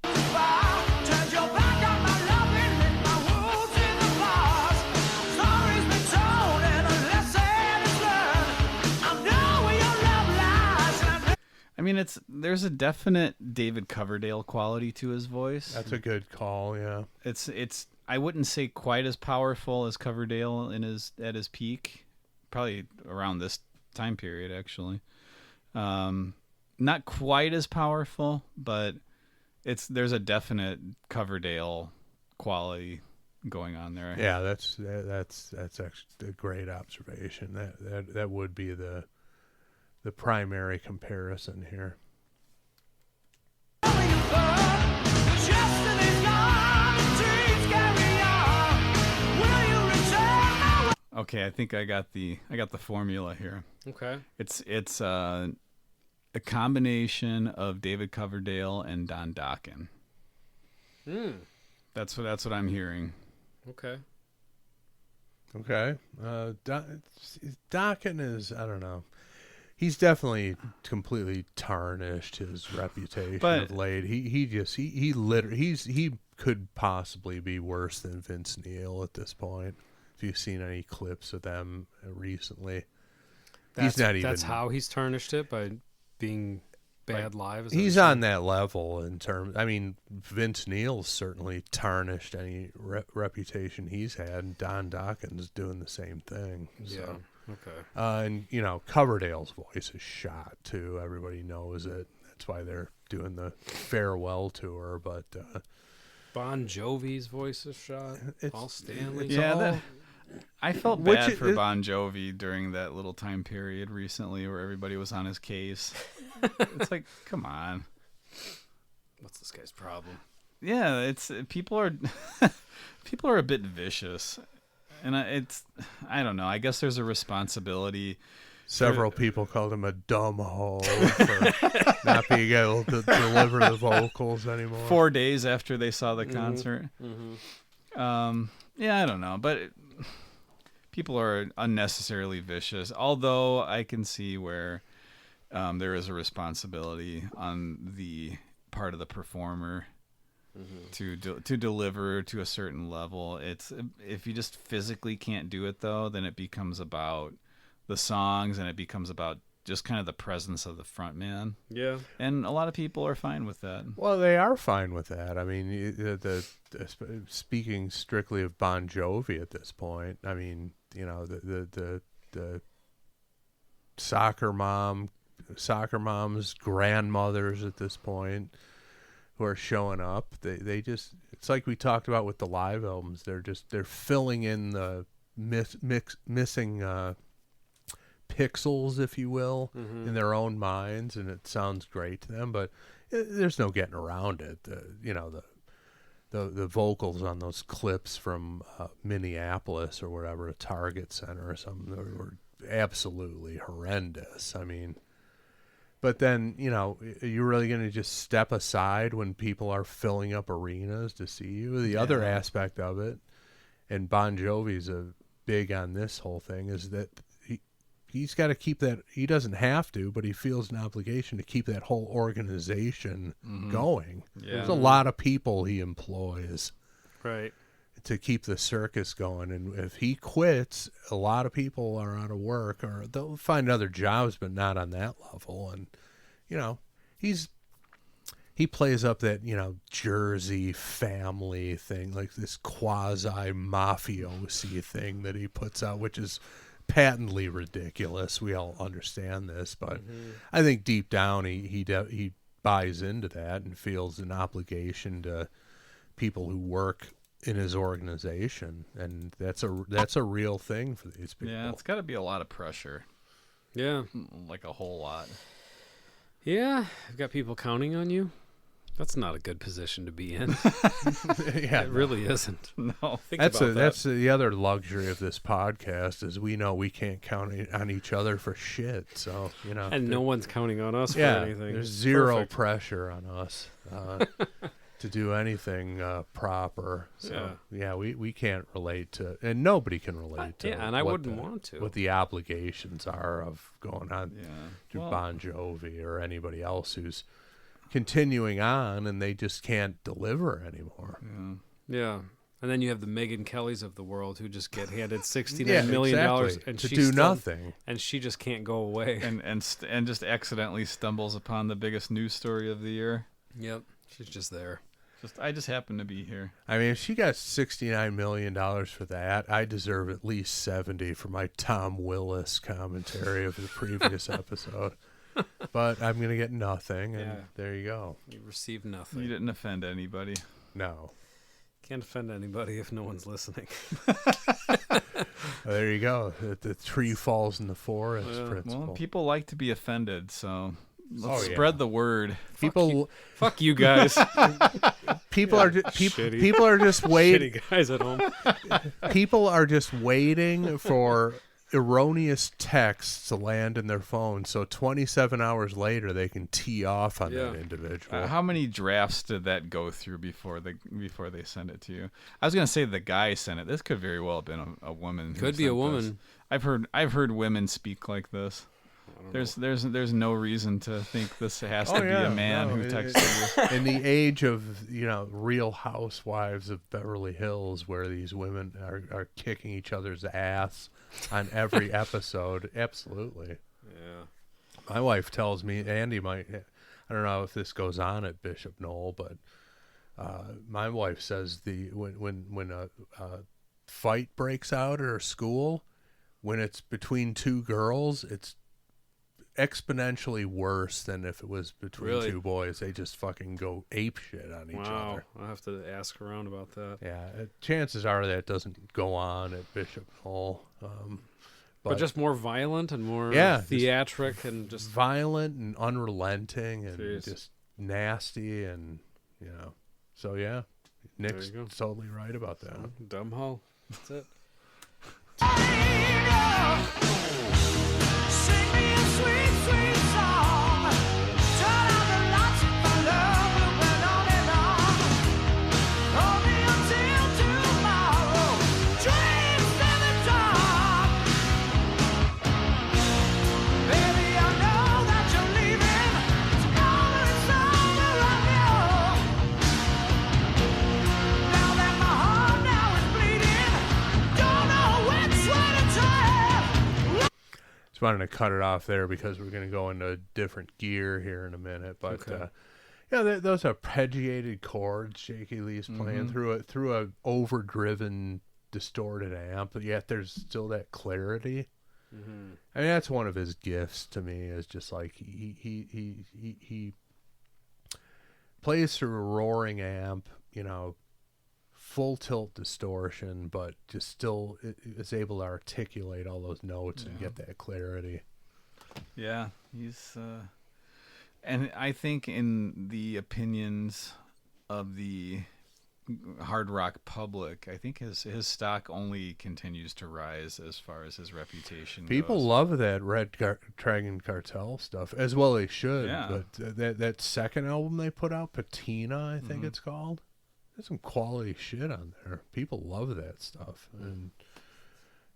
Turn your back on my loving, let my wounds in the past. Stories been told and a lesson is learned. I know where your love lies. I mean, there's a definite David Coverdale quality to his voice. That's a good call, yeah. It's I wouldn't say quite as powerful as Coverdale at his peak, probably around this time period actually. Not quite as powerful, but there's a definite Coverdale quality going on there. Yeah, that's actually a great observation. That would be the primary comparison here. Okay, I think I got the formula here. Okay. It's a combination of David Coverdale and Don Dokken. That's what I'm hearing. Okay. Okay. Dokken is, I don't know. He's definitely completely tarnished his reputation of late. He could possibly be worse than Vince Neil at this point. If you've seen any clips of them recently, That's how he's tarnished it, by being bad live. He's on that level in terms. I mean, Vince Neil's certainly tarnished any reputation he's had, and Don Dokken's doing the same thing. Yeah. So. Okay. And Coverdale's voice is shot too. Everybody knows it. That's why they're doing the farewell tour. But Bon Jovi's voice is shot. Paul Stanley. Yeah, I felt bad for Bon Jovi during that little time period recently where everybody was on his case. It's like, come on. What's this guy's problem? Yeah, it's people are a bit vicious. And I don't know. I guess there's a responsibility. Several people called him a dumb hole for not being able to deliver the vocals anymore. 4 days after they saw the concert. Mm-hmm. Yeah, I don't know. But people are unnecessarily vicious. Although I can see where there is a responsibility on the part of the performer. Mm-hmm. To deliver to a certain level. It's if you just physically can't do it though, then it becomes about the songs and it becomes about just kind of the presence of the front man. Yeah. And a lot of people are fine with that. Well, they are fine with that. I mean, speaking strictly of Bon Jovi at this point, I mean, the soccer moms, grandmothers at this point, who are showing up, they just, it's like we talked about with the live albums, they're filling in the missing pixels, if you will, in their own minds, and it sounds great to them, but there's no getting around it. The vocals on those clips from Minneapolis or whatever, a Target Center or something, were absolutely horrendous. I mean, but then, you're really going to just step aside when people are filling up arenas to see you? The other aspect of it, and Bon Jovi's big on this whole thing, is that he's got to keep that. He doesn't have to, but he feels an obligation to keep that whole organization going. Yeah. There's a lot of people he employs. Right. To keep the circus going, and if he quits, a lot of people are out of work, or they'll find other jobs, but not on that level. And he plays up that Jersey family thing, like this quasi mafiosi thing that he puts out, which is patently ridiculous. We all understand this, but I think deep down he buys into that and feels an obligation to people who work in his organization, and that's a real thing for these people. Yeah, it's got to be a lot of pressure, Yeah. like a whole lot. Yeah. I've got people counting on you. That's not a good position to be in. Yeah, It really isn't. No, Think that's about that. that's the other luxury of this podcast is we know we can't count on each other for shit. So And no one's counting on us for yeah, anything. there's zero Perfect. pressure on us to do anything proper. So we can't relate to, and nobody can relate to. Yeah, and I what wouldn't want to. What the obligations are of going on to Well- Bon Jovi or anybody else who's continuing on, and they just can't deliver anymore. Yeah. And then you have the Megyn Kellys of the world who just get handed $69 Yeah, million exactly. and To she do still- nothing. and she just can't go away. and just accidentally stumbles upon the biggest news story of the year. Yep. She's just there. I just happen to be here. I mean, if she got $69 million for that, I deserve at least 70 for my Tom Willis commentary of the previous episode. But I'm going to get nothing, and there you go. You receive nothing. You didn't offend anybody. No. Can't offend anybody if no one's listening. There you go. The tree falls in the forest principle. Well, people like to be offended, so let's Oh, yeah. spread the word. people Fuck you guys. people are Shitty. people are just waiting. Shitty guys at home. People are just waiting for erroneous texts to land in their phone, so 27 hours later they can tee off on that individual. How many drafts did that go through before they sent it to you? I was gonna say the guy sent it. This could very well have been a woman. who Could be a sent woman. this. I've heard women speak like this. There's no reason to think this has to be a man who texted you. In the age of Real Housewives of Beverly Hills, where these women are kicking each other's ass on every episode, absolutely. Yeah. My wife tells me, Andy might, I don't know if this goes on at Bishop Knoll, but my wife says when a fight breaks out at her school, when it's between two girls, it's exponentially worse than if it was between two boys. They just fucking go ape shit on each other. I'll have to ask around about that. Yeah, chances are that doesn't go on at Bishop Knoll. But just more violent and more theatric and just violent and unrelenting and Jeez. just nasty and So yeah, Nick's There you go. totally right about that. dumb hoe. That's it. Sing me a sweet, sweet song. Turn on the lights, my love will burn on and on. Hold me until tomorrow. Dreams never dawn. Baby, I know that you're leaving. It's all around you. Now that my heart now is bleeding, don't know which way to turn. Just wanted to cut it off there because we're going to go into a different gear here in a minute. But those arpeggiated chords Shaky Lee's playing through a overdriven, distorted amp, but yet there's still that clarity. I mean, that's one of his gifts to me. Is just like he plays through a roaring amp, full tilt distortion, but just still is able to articulate all those notes and get that clarity. Yeah, he's and I think in the opinions of the hard rock public, I think his stock only continues to rise as far as his reputation People goes. love that Dragon Cartel stuff, as well they should. Yeah. But that second album they put out, Patina, I think it's called, there's some quality shit on there. People love that stuff. And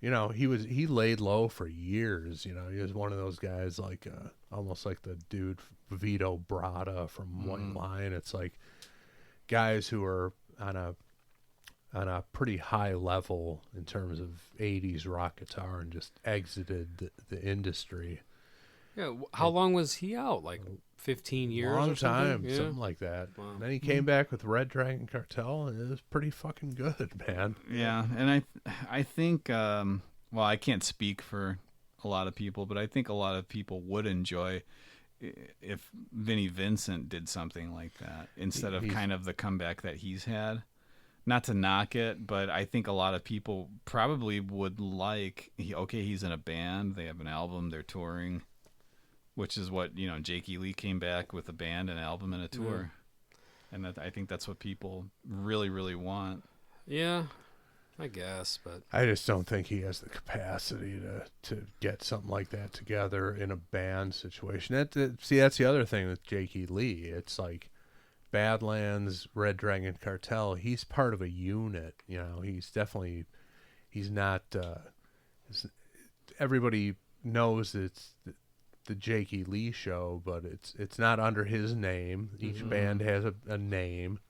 he laid low for years. He was one of those guys like almost like the dude Vito Bratta from White Lion. It's like guys who are on a pretty high level in terms of 80s rock guitar and just exited the industry. Yeah. How long was he out? Like 15 years Long or something? time, Yeah. something like that. Wow. And then he came back with Red Dragon Cartel, and it was pretty fucking good, man. Yeah, and I think I can't speak for a lot of people, but I think a lot of people would enjoy if Vinnie Vincent did something like that instead of kind of the comeback that he's had. Not to knock it, but I think a lot of people probably would like, he's in a band, they have an album, they're touring, which is what, Jakey Lee came back with a band, an album, and a tour. And I think that's what people really, really want. Yeah, I guess, but I just don't think he has the capacity to get something like that together in a band situation. That's the other thing with Jakey Lee. It's like Badlands, Red Dragon Cartel, he's part of a unit. He's not. Everybody knows it's the Jakey Lee show, but it's not under his name. Each band has a name.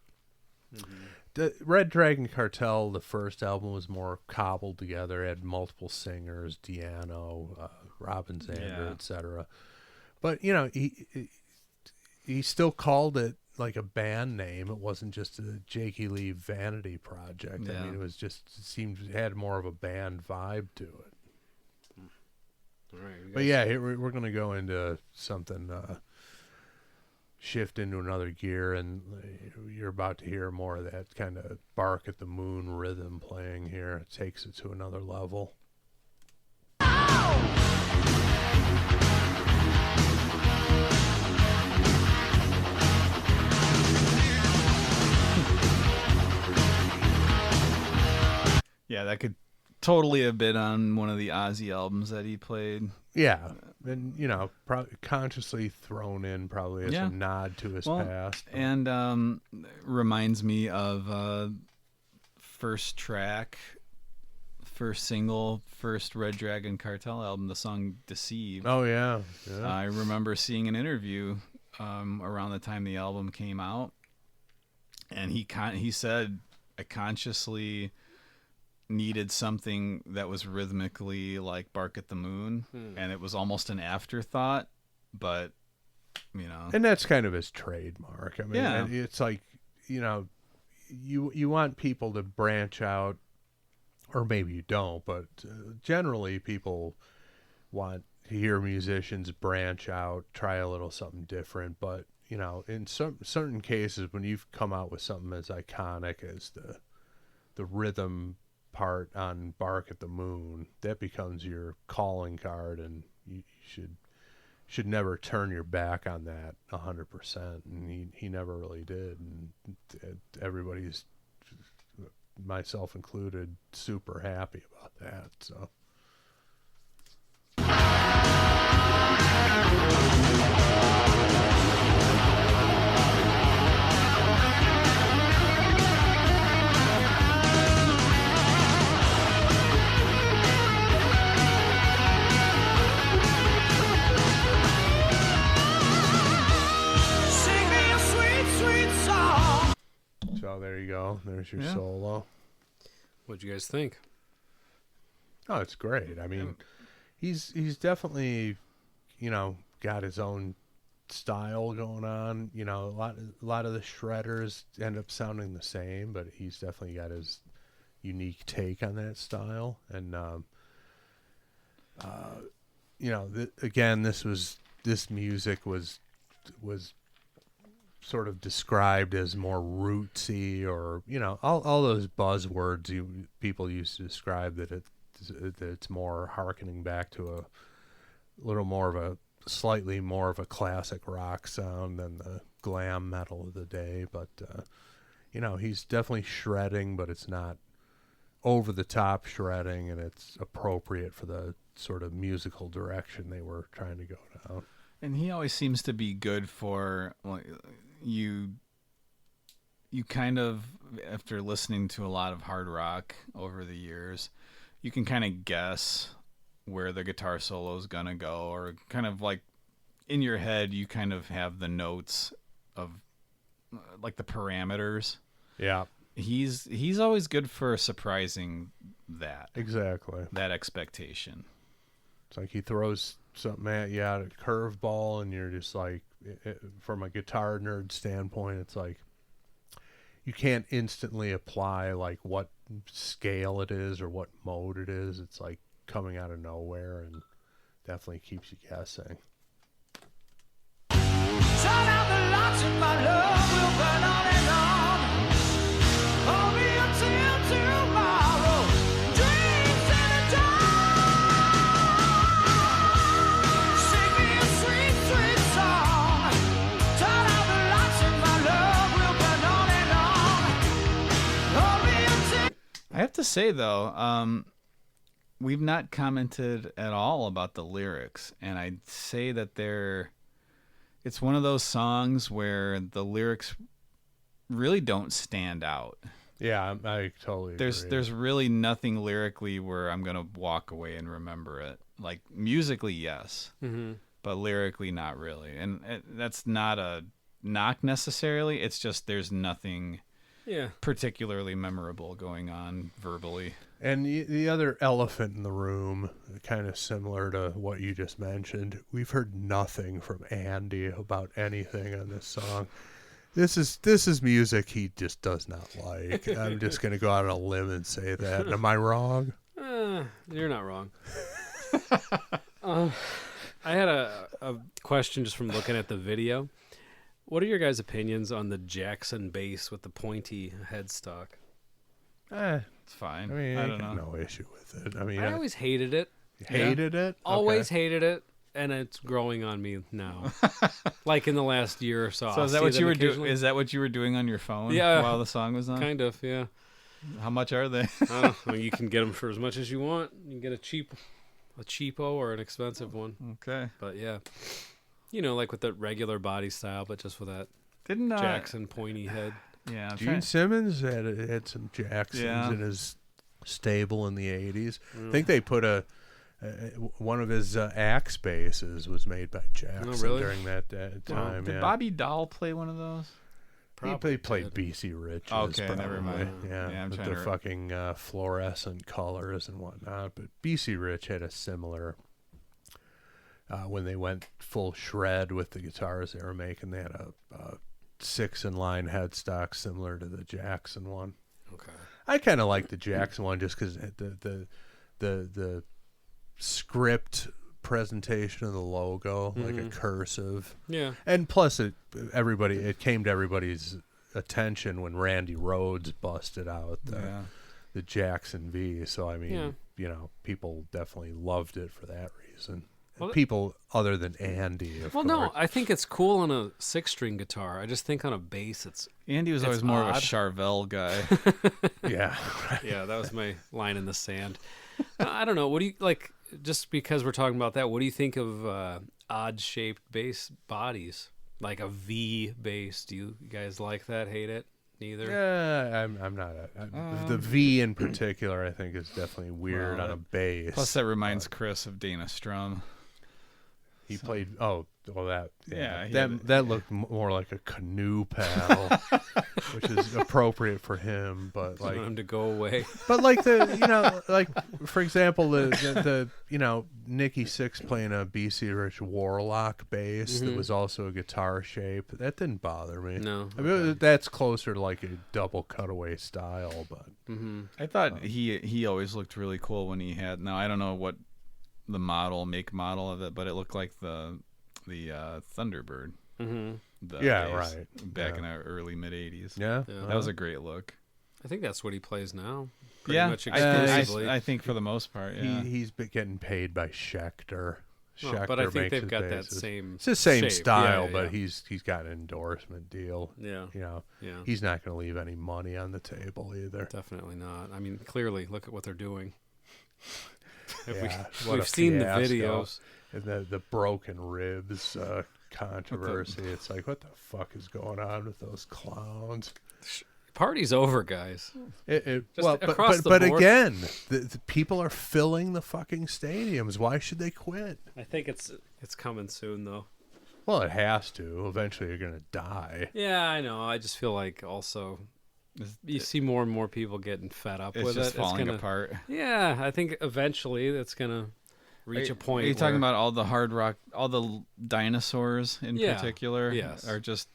The Red Dragon Cartel, the first album, was more cobbled together. It had multiple singers, Deano, Robin Zander, etc. But he still called it like a band name. It wasn't just a Jakey Lee vanity project. Yeah. I mean, it had more of a band vibe to it. all right. But yeah, we're going to go into something, shift into another gear, and you're about to hear more of that kind of Bark at the Moon rhythm playing here. It takes it to another level. Yeah, that could totally have been on one of the Ozzy albums that he played. Yeah, and probably consciously thrown in probably as a nod to his past. And reminds me of first track, first single, first Red Dragon Cartel album, the song "Deceived." Oh yeah. I remember seeing an interview around the time the album came out, and he said, "I consciously needed something that was rhythmically like Bark at the Moon, and it was almost an afterthought, but And that's kind of his trademark. I mean, it's like, you want people to branch out, or maybe you don't, but generally people want to hear musicians branch out, try a little something different. But, in certain cases, when you've come out with something as iconic as the rhythm part on Bark at the Moon, that becomes your calling card, and you should never turn your back on that 100%. And he never really did, and everybody's, myself included, super happy about that. So Sing me a sweet, sweet song. So there you go. There's your Yeah. solo. What'd you guys think? Oh, it's great. I mean, he's definitely, got his own style going on. A lot of the shredders end up sounding the same, but he's definitely got his unique take on that style. And again, this music was sort of described as more rootsy, or all those buzzwords people used to describe that it's more harkening back to a little more of a slightly more of a classic rock sound than the glam metal of the day. But he's definitely shredding, but it's not over the top shredding, and it's appropriate for the sort of musical direction they were trying to go down. And he always seems to be good for, like, you kind of, after listening to a lot of hard rock over the years, you can kind of guess where the guitar solo is gonna go, or kind of like in your head you kind of have the notes of like the parameters. Yeah, He's always good for surprising that exactly. that expectation. It's like he throws something at you out, a curveball, and you're just like, from a guitar nerd standpoint, it's like you can't instantly apply like what scale it is or what mode it is. It's like coming out of nowhere, and definitely keeps you guessing. Turn out the lights and my love will burn on and on. Hold me until tomorrow. Dreams in the dark. Sing me a sweet, sweet song. Turn out the lights and my love will burn on and on. Hold me until. I have to say though, we've not commented at all about the lyrics, and I'd say that it's one of those songs where the lyrics really don't stand out. Yeah, I totally agree. There's really nothing lyrically where I'm gonna walk away and remember it. Like musically, yes, but lyrically, not really. And that's not a knock necessarily. It's just there's nothing particularly memorable going on verbally. And the other elephant in the room, kind of similar to what you just mentioned, we've heard nothing from Andy about anything on this song. This is music he just does not like. I'm just going to go out on a limb and say that. Am I wrong? You're not wrong. I had a question just from looking at the video. What are your guys' opinions on the Jackson bass with the pointy headstock? It's fine. I mean, I don't know. No issue with it. I mean, I always hated it. hated it. Always Okay. hated it, and it's growing on me now. Like in the last year or so. So is that what you were doing? Is that what you were doing on your phone? Yeah. While the song was on. Kind of, yeah. How much are they? I mean, you can get them for as much as you want. You can get a cheapo or an expensive one. Okay. But yeah, you know, like with the regular body style, but just with that Didn't Jackson pointy head. Yeah. I'm Gene trying- Simmons had some Jacksons Yeah. in his stable in the 80s. I think they put one of his axe basses was made by Jackson really? during that time. Did yeah. Bobby Dahl play one of those? He played BC Riches. Okay, probably. never mind. Yeah, Yeah, I'm with trying the to- fucking fluorescent colors and whatnot. But BC Rich had a similar. When they went full shred with the guitars they were making, they had a 6-in-line headstock similar to the Jackson one. Okay. I kind of like the Jackson one just because the script presentation of the logo, like a cursive. Yeah. And plus, it came to everybody's attention when Randy Rhoads busted out the Jackson V. So I mean, people definitely loved it for that reason. Well, People other than Andy, of Well, course. no, I think it's cool on a 6-string guitar. I just think on a bass, it's Andy was It's always more of a odd. Charvel guy. Yeah. yeah. That was my line in the sand. I don't know. What do you like? Just because we're talking about that, what do you think of odd-shaped bass bodies, like a V bass? Do you guys like that? Hate it? Neither. Yeah, I'm not. The V in particular, I think, is definitely weird on a bass. Plus, that reminds Chris of Dana Strum. He played. Oh, well, that. Yeah, he that looked more like a canoe paddle, which is appropriate for him. But Want like, him to go away. but like like for example, the Nikki Sixx playing a BC Rich Warlock bass that was also a guitar shape. That didn't bother me. No, I mean that's closer to like a double cutaway style, but. I thought he always looked really cool when he had. Now I don't know what the make model of it, but it looked like the Thunderbird. Mm-hmm. Yeah, bass right. Back Yeah. in the early mid '80s. Yeah, That was a great look. I think that's what he plays now. Pretty Yeah, much I, exclusively. I think for the most part, yeah. He's been getting paid by Schecter. Well, Schecter but I think makes they've his got that basses. same. It's the same shape. style, Yeah, but yeah. he's got an endorsement deal. Yeah. You know, Yeah. he's not going to leave any money on the table either. Definitely not. I mean, clearly, look at what they're doing. Yeah, what We've a seen the fiasco. videos. And the broken ribs controversy. It's like, what the fuck is going on with those clowns? Party's over, guys. Just across but the but board. again, the people are filling the fucking stadiums. Why should they quit? I think it's coming soon, though. Well, it has to. Eventually, you're gonna die. Yeah, I know. I just feel like also you see more and more people getting fed up It's with just it. falling it's gonna, apart. Yeah, I think eventually that's gonna reach a point. Are you talking where- about all the hard rock, all the dinosaurs in Yeah, particular? yes. Are just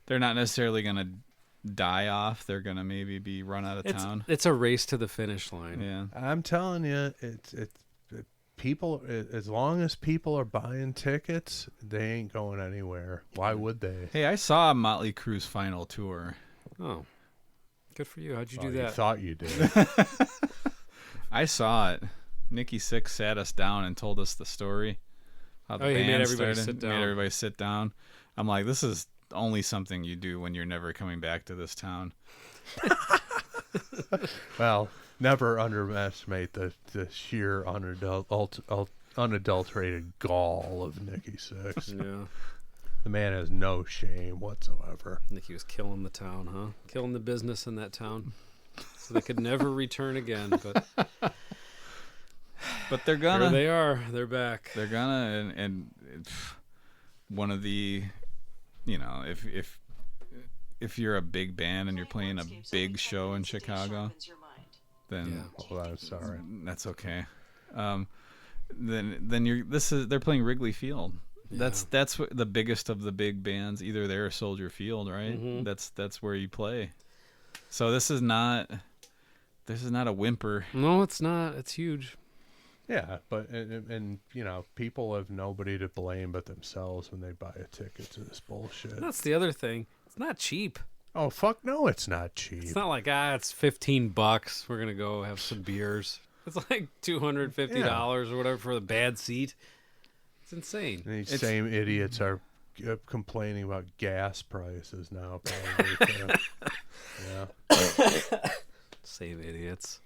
they're not necessarily gonna die off. They're gonna maybe be run out of town. It's a race to the finish line. Yeah. I'm telling you, people, as long as people are buying tickets, they ain't going anywhere. Why would they? Hey, I saw Motley Crue's final tour. Oh, good for you. How'd you do You that? thought you did. I saw it. Nikki Sixx sat us down and told us the story. How the Oh, he made band everybody started, sit down. Made everybody sit down. I'm like, this is only something you do when you're never coming back to this town. Well, never underestimate the sheer unadulterated gall of Nikki Sixx. Yeah. The man has no shame whatsoever. Nikki was killing the town, huh? Killing the business in that town. So they could never return again. But But they're gonna. here they are. They're back. They're gonna, and one of the, you know, if you're a big band and you're playing a big show in Chicago, then Oh, I'm sorry. that's okay. Then they're playing Wrigley Field. That's what the biggest of the big bands, either there or Soldier Field, right? Mm-hmm. That's where you play. So this is not a whimper. No, it's not. It's huge. Yeah, but and you know, people have nobody to blame but themselves when they buy a ticket to this bullshit. That's the other thing. It's not cheap. Oh fuck no, it's not cheap. It's not like it's $15. We're gonna go have some beers. It's like $250 or whatever for the bad seat. It's insane. And these same idiots are complaining about gas prices now. Probably. Too. Yeah, Same idiots.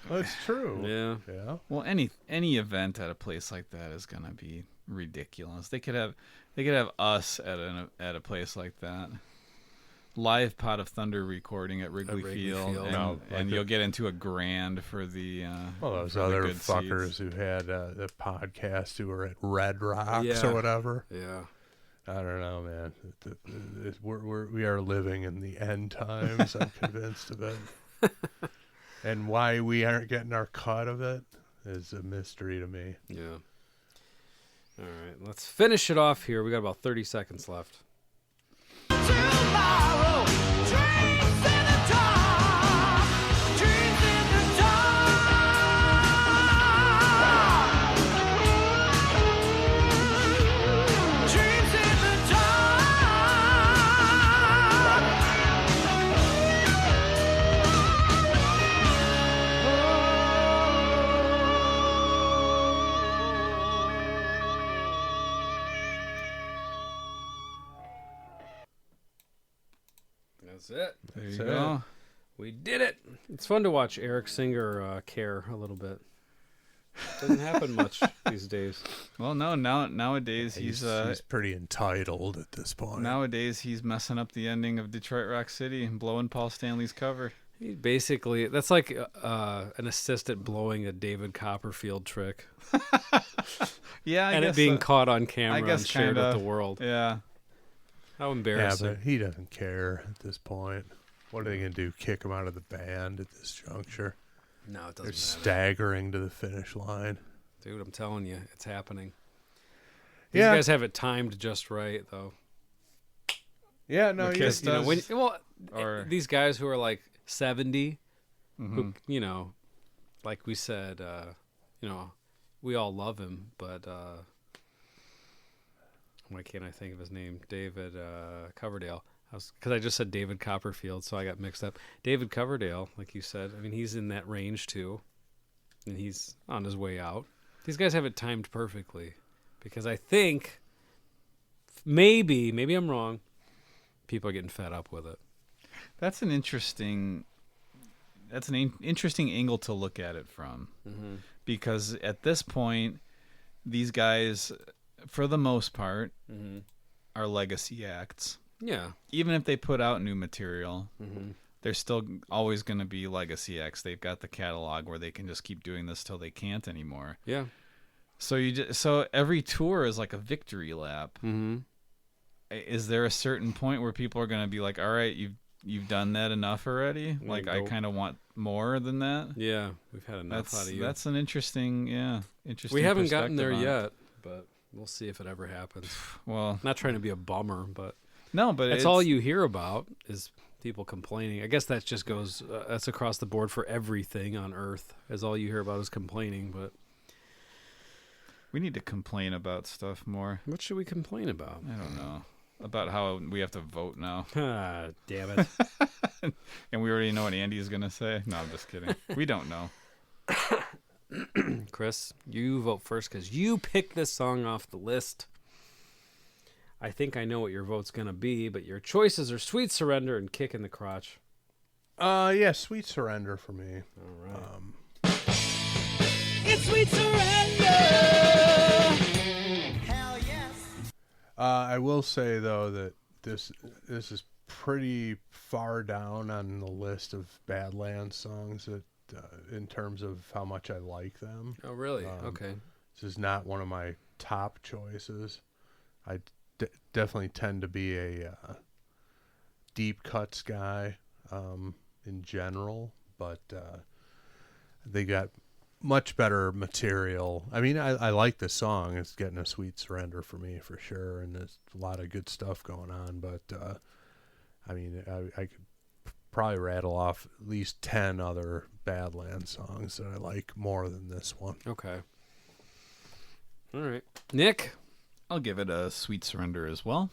well, it's true. Yeah. Yeah. Well, any event at a place like that is gonna be ridiculous. They could have us at a place like that. Live Pot of Thunder recording at Wrigley Field, Field. and, No, like and you'll get into $1,000 for the Well, those for the other good fuckers seats. who had the podcast who were at Red Rocks Yeah. or whatever. Yeah. I don't know, man. We are living in the end times. I'm convinced of it. And why we aren't getting our cut of it is a mystery to me. Yeah. All right. Let's finish it off here. We got about 30 seconds left. Tomorrow, dreams in the dark, dreams in the dark, dreams in the That's it. There you That's go. We did it. It's fun to watch Eric Singer care a little bit. Doesn't happen much these days. Well, no, nowadays He's he's pretty entitled at this point. nowadays he's messing up the ending of Detroit Rock City and blowing Paul Stanley's cover. He basically, that's like an assistant blowing a David Copperfield trick. Yeah, I and guess it being so. caught on camera I guess and shared kinda. with the world. Yeah. How Yeah, embarrassing. but he doesn't care at this point. What are they going to do? Kick him out of the band at this juncture? No, it They're doesn't matter. staggering to the finish line. Dude, I'm telling you, it's happening. These Yeah. guys have it timed just right, though. Yeah, no, The you, Kiss You know, does. or these guys who are like 70, Mm-hmm. who, you know, like we said, you know, we all love him, but why can't I think of his name? David Coverdale. Because I just said David Copperfield, so I got mixed up. David Coverdale, like you said, I mean, he's in that range too, and he's on his way out. These guys have it timed perfectly, because I think maybe I'm wrong. People are getting fed up with it. That's an interesting angle to look at it from, because at this point, these guys, for the most part, are legacy acts. Yeah. Even if they put out new material, they're still always going to be legacy acts. They've got the catalog where they can just keep doing this till they can't anymore. Yeah. So every tour is like a victory lap. Mm-hmm. Is there a certain point where people are going to be like, all right, you've done that enough already? Like, I Nope. kind of want more than that. Yeah. We've had enough out of you. That's an interesting We haven't gotten there perspective on it. yet, but we'll see if it ever happens. Well, Not trying to be a bummer, but no, but that's it's all you hear about is people complaining. I guess that just goes, that's across the board for everything on Earth, as all you hear about is complaining, but We need to complain about stuff more. What should we complain about? I don't know. About how we have to vote now. Ah, damn it. And we already know what Andy's going to say. No, I'm just kidding. We don't know. Chris, you vote first because you picked this song off the list. I think I know what your vote's going to be, but your choices are Sweet Surrender and Kick in the Crotch. Yeah, Sweet Surrender for me. All right. It's sweet surrender. Hell yes. I will say though that this is pretty far down on the list of Badlands songs that in terms of how much I like them. Oh, really? Okay. This is not one of my top choices. I definitely tend to be a deep cuts guy in general, but they got much better material. I mean, I like the song. It's getting a Sweet Surrender for me for sure, and there's a lot of good stuff going on. But I mean, I could probably rattle off at least 10 other Badlands songs that I like more than this one. Okay. All right. Nick? I'll give it a Sweet Surrender as well.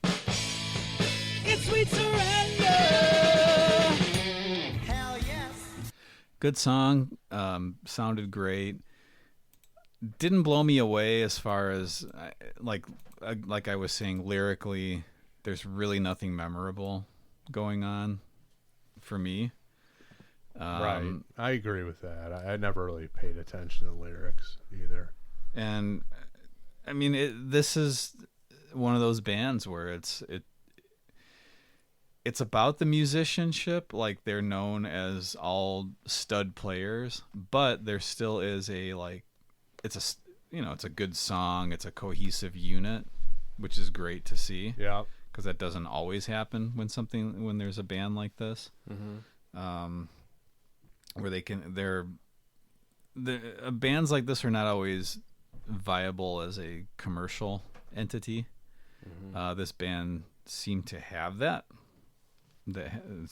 It's sweet surrender. Hell yes. Good song. Sounded great. Didn't blow me away as far as like I was saying, lyrically, there's really nothing memorable going on for me. Right. I agree with that. I never really paid attention to lyrics either. And I mean, this is one of those bands where it's about the musicianship. Like, they're known as all stud players, but there still is it's a good song. It's a cohesive unit, which is great to see. Yeah. Because that doesn't always happen when there's a band like this. Mm-hmm. Where bands like this are not always viable as a commercial entity. Mm-hmm. This band seemed to have that.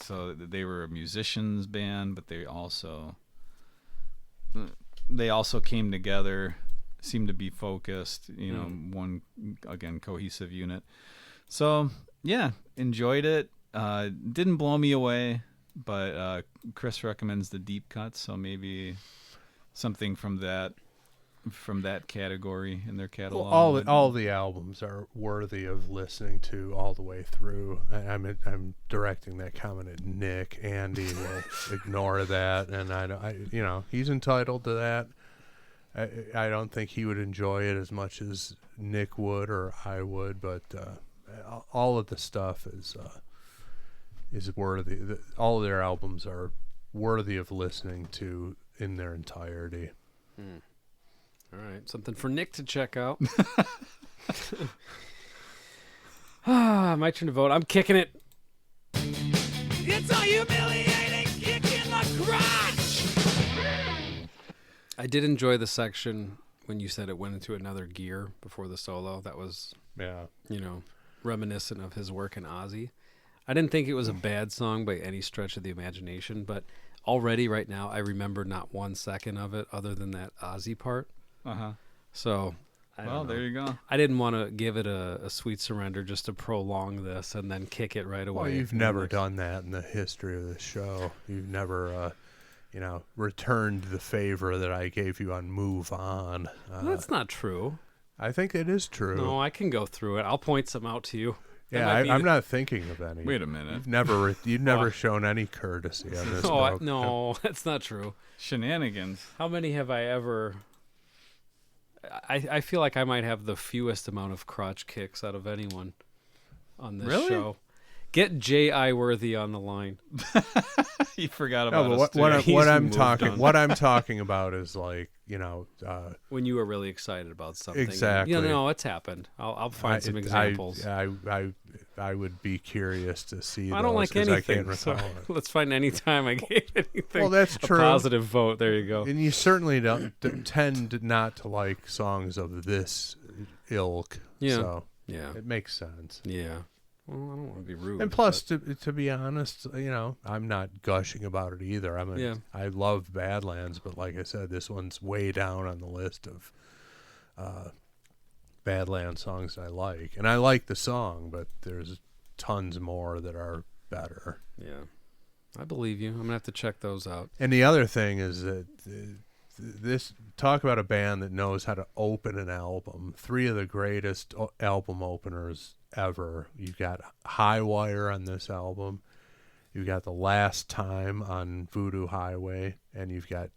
So they were a musicians band, but they also came together, seemed to be focused, one, again, cohesive unit. So yeah, enjoyed it. Didn't blow me away, but Chris recommends the deep cuts, so maybe something from that category in their catalog. Well, all the albums are worthy of listening to all the way through. I'm directing that comment at Nick. Andy will ignore that, and he's entitled to that. I don't think he would enjoy it as much as Nick would or I would, but all of the stuff is worthy. All of their albums are worthy of listening to in their entirety. All right, something for Nick to check out. My turn to vote. I'm kicking it. It's a humiliating kick in the crotch. I did enjoy the section when you said it went into another gear before the solo. That was, Yeah. reminiscent of his work in Ozzy. I didn't think it was a bad song by any stretch of the imagination, but already right now I remember not 1 second of it other than that Ozzy part. Uh-huh. So, I don't know. There you go. I didn't want to give it a Sweet Surrender just to prolong this and then kick it right away. Well, you've never done that in the history of the show. You've never, returned the favor that I gave you on Move On. That's not true. I think it is true. No, I can go through it. I'll point some out to you. Yeah, I'm not thinking of any. Wait a minute. You've never shown any courtesy on this. No, that's not true. Shenanigans. How many have I ever... I feel like I might have the fewest amount of crotch kicks out of anyone on this show. Get J.I. Worthy on the line. You forgot about us. What I'm talking about is when you were really excited about something. Exactly. It's happened. I'll find some examples. I would be curious to see. I don't like anything. So let's find any time I gave anything. Well, that's true. A positive vote. There you go. And you certainly don't tend not to like songs of this ilk. Yeah. So yeah, it makes sense. Yeah. Well, I don't want to be rude. And plus, to be honest, I'm not gushing about it either. I love Badlands, but like I said, this one's way down on the list Badlands songs I like. And I like the song, but there's tons more that are better. Yeah. I believe you. I'm going to have to check those out. And the other thing is that this talk about a band that knows how to open an album. 3 of the greatest album openers ever. You've got High Wire on this album. You've got The Last Time on Voodoo Highway, and you've got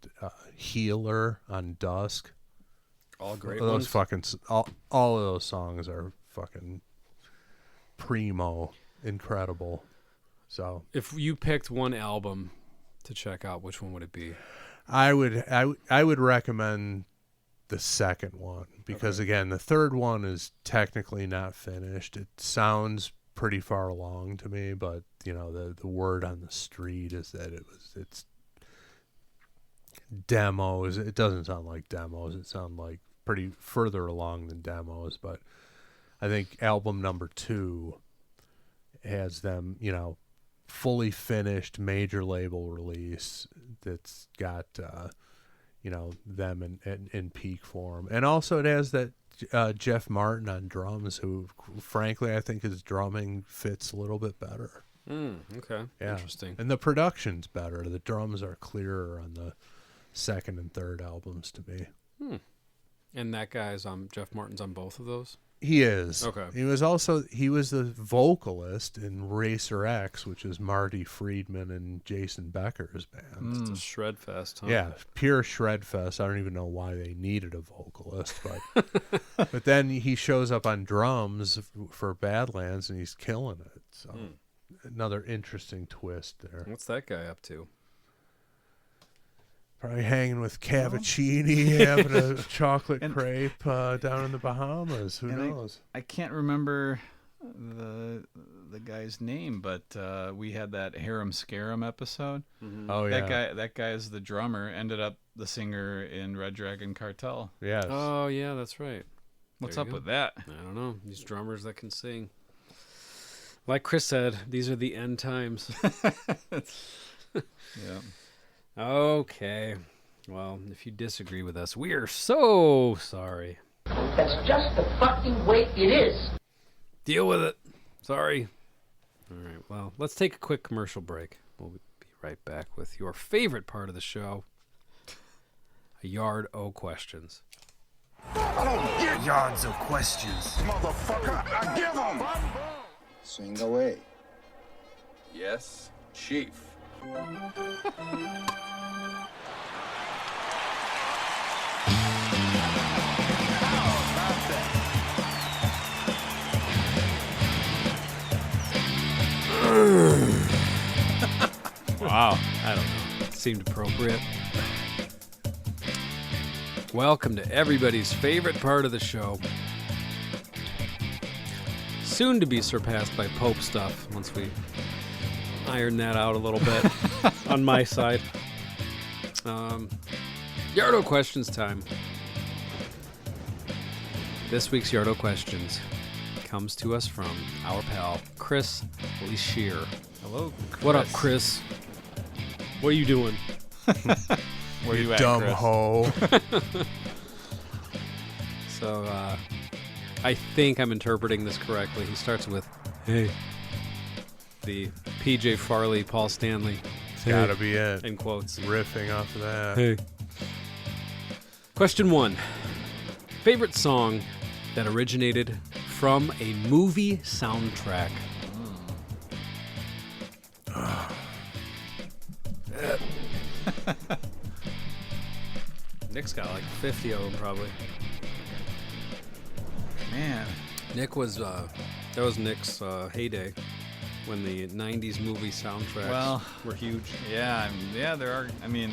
Healer on Dusk. All great those ones. fucking all of those songs are fucking primo, incredible. So If you picked one album to check out, which one would it be? I would recommend the second one because again, the third one is technically not finished. It sounds pretty far along to me, but you know, the word on the street is that it's demos. It doesn't sound like demos. It sounds like pretty further along than demos, but I think album number 2 has them, you know, fully finished major label release that's got you know, them in peak form. And also it has that Jeff Martin on drums, who frankly I think his drumming fits a little bit better. Okay. Yeah. Interesting. And the production's better. The drums are clearer on the second and third albums to me. And that guy's Jeff Martin's on both of those? He is. Okay. He was the vocalist in Racer X, which is Marty Friedman and Jason Becker's band. It's a shred fest, huh? Yeah, pure shred fest. I don't even know why they needed a vocalist, but but then he shows up on drums for Badlands and he's killing it. So another interesting twist there. What's that guy up to? Probably hanging with Cavaccini, having a chocolate crepe down in the Bahamas. Who knows? I can't remember the guy's name, but we had that Harem Scarum episode. Oh yeah, That guy is the drummer. Ended up the singer in Red Dragon Cartel. yes. Oh, yeah, that's right. What's There up you go. with that? I don't know. These drummers that can sing. Like Chris said, these are the end times. Yeah. Okay. Well, if you disagree with us, we are so sorry. That's just the fucking way it is. Deal with it. Sorry. All right. Well, let's take a quick commercial break. We'll be right back with your favorite part of the show, a yard o' questions. Yards of questions. Motherfucker, I give them. Swing away. Yes, Chief. Wow. I don't know. It seemed appropriate. Welcome to everybody's favorite part of the show. Soon to be surpassed by Pope stuff once we iron that out a little bit on my side. Yardo questions time. This week's Yardo questions comes to us from our pal Chris Leashear. Hello. What up, Chris? What are you doing? Where you at, Dumb Chris? hoe. So, I think I'm interpreting this correctly. He starts with, "Hey." The PJ Farley, Paul Stanley. It's gotta be it. In quotes. Riffing off of that. Hey. Question 1. Favorite song that originated from a movie soundtrack? Nick's got like 50 of them probably. Man. Nick was, that was Nick's heyday when the 90s movie soundtracks were huge. Yeah, there are. I mean,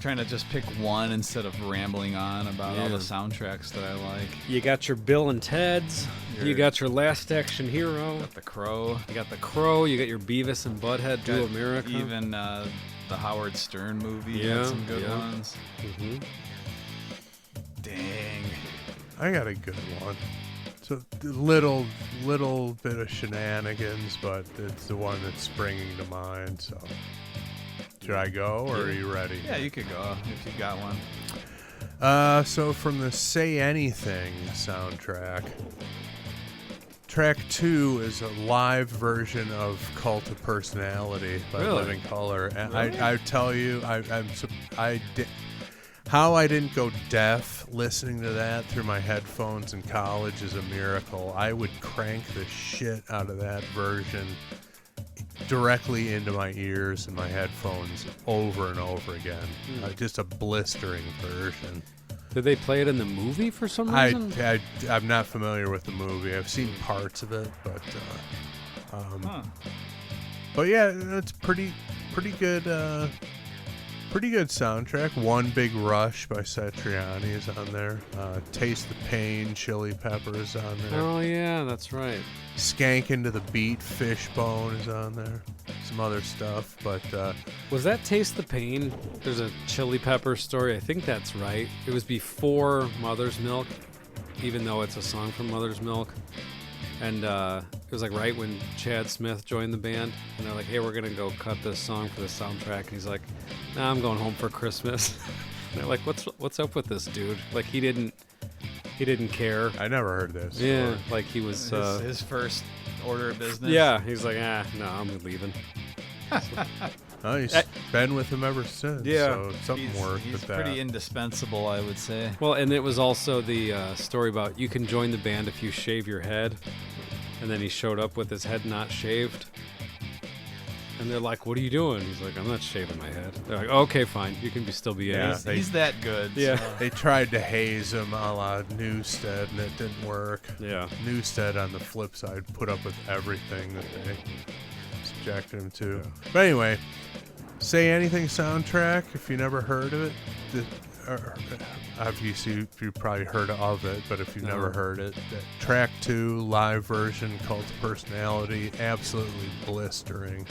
trying to just pick one instead of rambling on about all the soundtracks that I like. You got your Bill and Ted's. You got your Last Action Hero. Got the Crow. You got the Crow. You got your Beavis and Butthead Do Got America. Even the Howard Stern movie Yeah, had some good yeah. ones. Mm-hmm. Dang. I got a good one. So little bit of shenanigans, but it's the one that's springing to mind. So should I go, or are you ready? Yeah, you could go if you got one. So from the Say Anything soundtrack, track 2 is a live version of Cult of Personality by Really? Living Colour. And I tell you, how I didn't go deaf listening to that through my headphones in college is a miracle. I would crank the shit out of that version directly into my ears and my headphones over and over again. Just a blistering version. Did they play it in the movie for some reason? I'm not familiar with the movie. I've seen parts of it, but but yeah, it's pretty good. Pretty good soundtrack. One Big Rush by Satriani is on there. Taste the Pain, Chili Peppers on there. Oh yeah, that's right. Skank Into the Beat, Fishbone is on there. Some other stuff, but Was that Taste the Pain? There's a Chili Pepper story. I think that's right. It was before Mother's Milk, even though it's a song from Mother's Milk. And it was like right when Chad Smith joined the band, and they're like, "Hey, we're gonna go cut this song for the soundtrack." And he's like, "Nah, I'm going home for Christmas." And they're like, "What's up with this dude? Like he didn't care." I never heard this. Yeah, like he was. His first order of business. Yeah, he's like, no, I'm leaving. Oh, he's been with him ever since. Yeah. So something worked He's with that. pretty indispensable, I would say. Well, and it was also the story about you can join the band if you shave your head. And then he showed up with his head not shaved. And they're like, "What are you doing?" He's like, "I'm not shaving my head." They're like, "Okay, fine. You can still be in." Yeah. it." He's that good. Yeah. so. They tried to haze him a la Newstead, and it didn't work. Yeah. Newstead, on the flip side, put up with everything that they subjected him to. But anyway, Say Anything soundtrack, if you never heard of it, obviously you probably heard of it, but if you've never heard it, track 2, live version, Cult of Personality, absolutely blistering.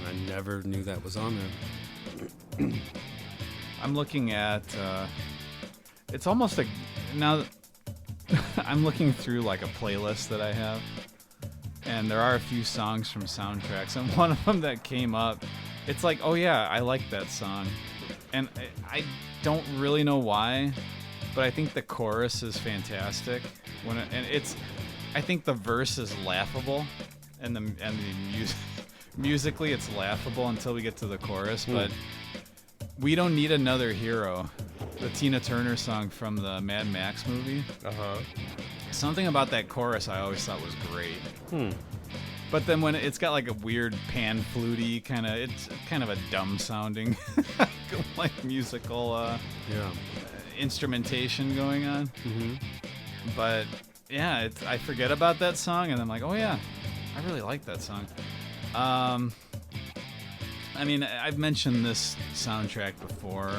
I never knew that was on there. I'm looking at. It's almost like now. I'm looking through like a playlist that I have, and there are a few songs from soundtracks, and one of them that came up, it's like, oh yeah, I like that song, and I don't really know why, but I think the chorus is fantastic. I think the verse is laughable, and the music. Musically, it's laughable until we get to the chorus, but We Don't Need Another Hero, the Tina Turner song from the Mad Max movie. Something about that chorus I always thought was great. But then when it's got like a weird pan fluty kind of, it's kind of a dumb sounding like musical instrumentation going on. But yeah, I forget about that song, and I'm like, oh yeah, I really like that song. I mean, I've mentioned this soundtrack before,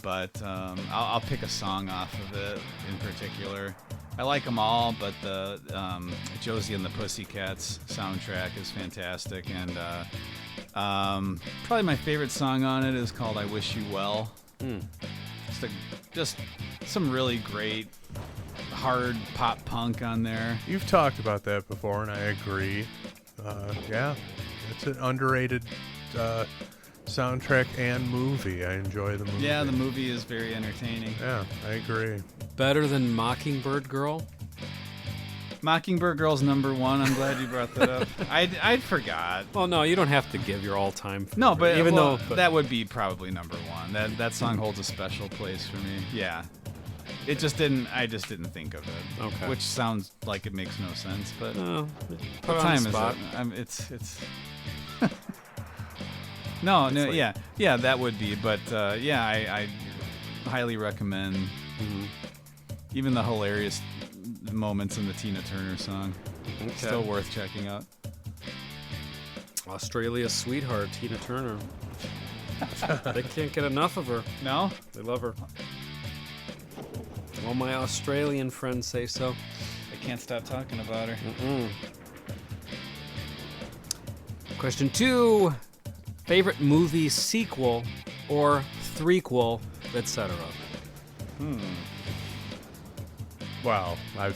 but I'll pick a song off of it in particular. I like them all, but the Josie and the Pussycats soundtrack is fantastic, and probably my favorite song on it is called "I Wish You Well." Just some really great hard pop punk on there. You've talked about that before, and I agree. Yeah, it's an underrated soundtrack and movie. I enjoy the movie. Yeah, the movie is very entertaining. Yeah, I agree. Better than Mockingbird Girl? Mockingbird Girl's number 1. I'm glad you brought that up. I forgot. Well, no, you don't have to give your all-time favorite. No, but even though that would be probably number 1. That song holds a special place for me. Yeah. I just didn't think of it. Okay. Which sounds like it makes no sense, but put what it on time the is spot. it? It's No, like- yeah, that would be, but yeah, I highly recommend even the hilarious moments in the Tina Turner song. Okay. Still worth checking out. Australia's sweetheart, Tina Turner. They can't get enough of her. No? They love her. All my Australian friends say so. I can't stop talking about her. Question 2. Favorite movie sequel or threequel, etc. Well, I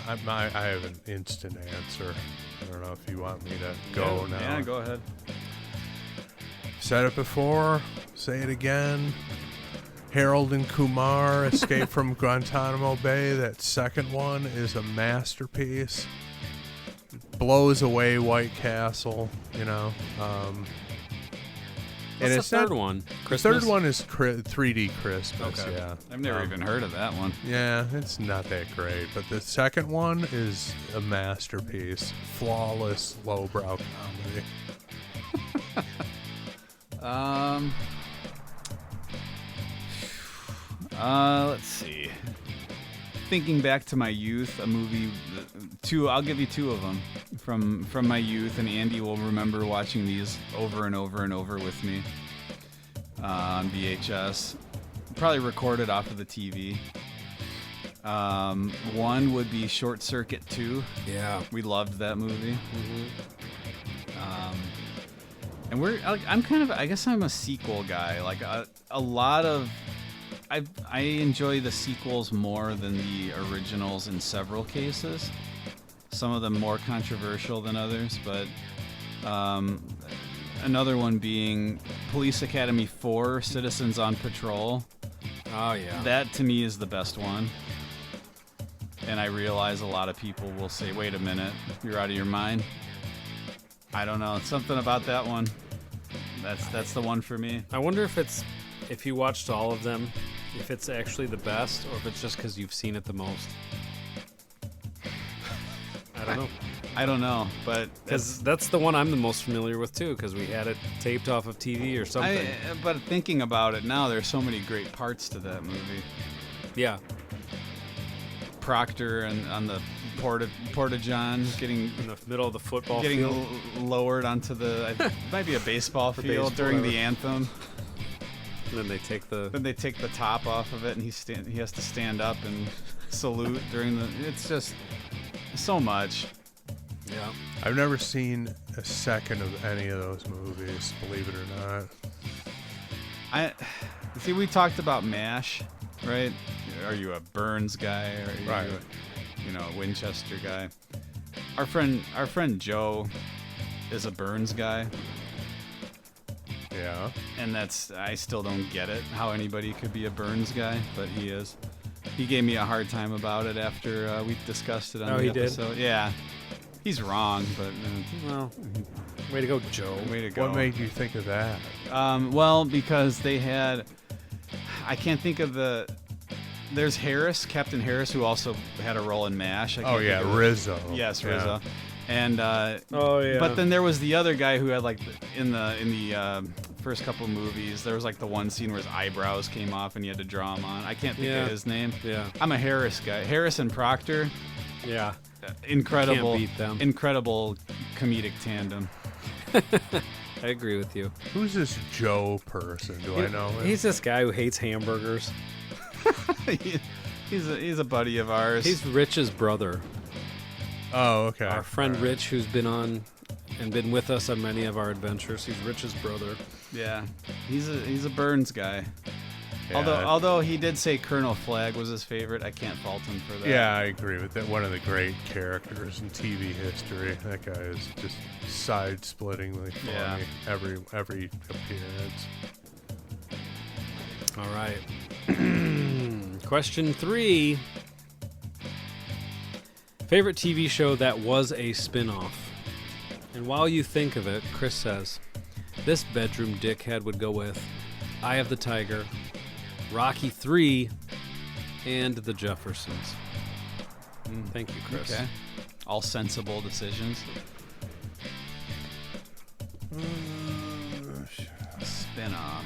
have an instant answer. I don't know if you want me to go now. Yeah, go ahead. Said it before, say it again. Harold and Kumar, Escape from Guantanamo Bay. That second one is a masterpiece. Blows away White Castle, you know. What's the third one? The Christmas? third one is 3D Christmas, Okay. yeah. I've never even heard of that one. Yeah, it's not that great. But the second one is a masterpiece. Flawless, lowbrow comedy. Let's see. Thinking back to my youth, a movie, I'll give you two of them from my youth, and Andy will remember watching these over and over and over with me on VHS. Probably recorded off of the TV. One would be Short Circuit 2. Yeah. We loved that movie. Mm-hmm. And I'm kind of, I guess I'm a sequel guy. Like a lot of, I enjoy the sequels more than the originals in several cases. Some of them more controversial than others, but another one being Police Academy 4, Citizens on Patrol. Oh, yeah. That to me is the best one. And I realize a lot of people will say, wait a minute, you're out of your mind. I don't know. Something about that one. That's the one for me. I wonder if you watched all of them, if it's actually the best, or if it's just because you've seen it the most. I don't know. I don't know, but Because that's the one I'm the most familiar with, too, because we had it taped off of TV or something. But thinking about it now, there's so many great parts to that movie. Yeah. Proctor and on the Porta-John getting In the middle of the football getting field. lowered onto the it might be a baseball field baseball, during the whatever. anthem. And then they take the... Then they take the top off of it, and he has to stand up and salute during the. It's just so much. Yeah. I've never seen a second of any of those movies, believe it or not. See. We talked about MASH, right? Are you a Burns guy, or are you Right. a Winchester guy? Our friend Joe is a Burns guy. Yeah. And I still don't get it, how anybody could be a Burns guy, but he is. He gave me a hard time about it after we discussed it on Oh, the he did? episode. Yeah. He's wrong, but Well, way to go, Joe. way to go. What made you think of that? Well, because they had, I can't think of there's Captain Harris, who also had a role in MASH. I can't Oh, yeah, think of Rizzo. Yes, Yeah. Rizzo. And Oh, yeah. but then there was the other guy who had like in the first couple movies, there was like the one scene where his eyebrows came off and you had to draw them on. I can't think Yeah. of his name. Yeah. I'm a Harris guy. Harris and Proctor, Yeah. incredible, Can't beat them. incredible comedic tandem. I agree with you. Who's this Joe person? Do I know him? He's this guy who hates hamburgers. He's a buddy of ours. He's Rich's brother. Oh, okay. Our friend All right. Rich, who's been on and been with us on many of our adventures. He's Rich's brother. yeah, he's a Burns guy. Yeah. Although he did say Colonel Flagg was his favorite, I can't fault him for that. Yeah, I agree with that. One of the great characters in TV history. That guy is just side-splittingly funny. Yeah. Every appearance. All right. Question 3. Favorite TV show that was a spin-off? And while you think of it, Chris says, this bedroom dickhead would go with Eye of the Tiger, Rocky 3, and The Jeffersons. Thank you, Chris. Okay. All sensible decisions. Spin-off.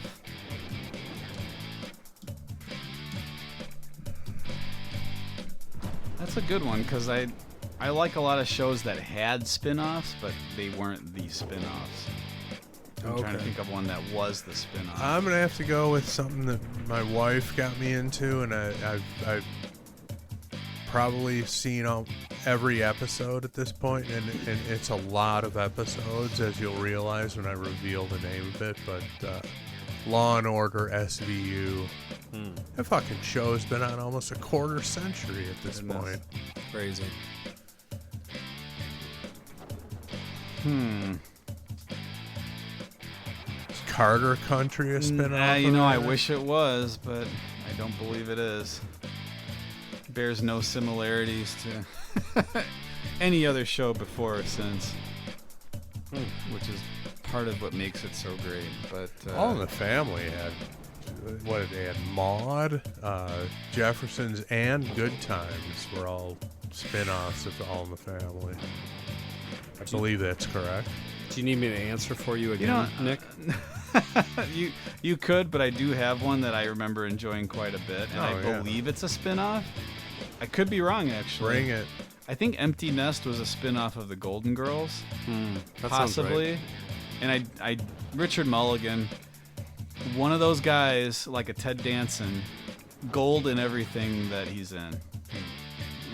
That's a good one, because I like a lot of shows that had spin-offs, but they weren't the spin-offs. I'm trying to Okay. think of one that was the spin-off. I'm gonna have to go with something that my wife got me into, and I've probably seen every episode at this point, and it's a lot of episodes, as you'll realize when I reveal the name of it. But Law and Order SVU, that fucking show's been on almost a quarter century at this Goodness. point. Crazy. Carter Country a spin-off? You know, of I that? wish it was, but I don't believe it is. Bears no similarities to any other show before or since, which is part of what makes it so great. But All in the Family had they had Maude, Jeffersons, and Good Times were all spin-offs of All in the Family. I believe that's correct. Do you need me to answer for you again, Nick? you could, but I do have one that I remember enjoying quite a bit, and I yeah. believe it's a spin-off. I could be wrong, actually. Bring it. I think Empty Nest was a spin-off of the Golden Girls, That sounds possibly. right. And I Richard Mulligan, one of those guys like a Ted Danson, gold in everything that he's in.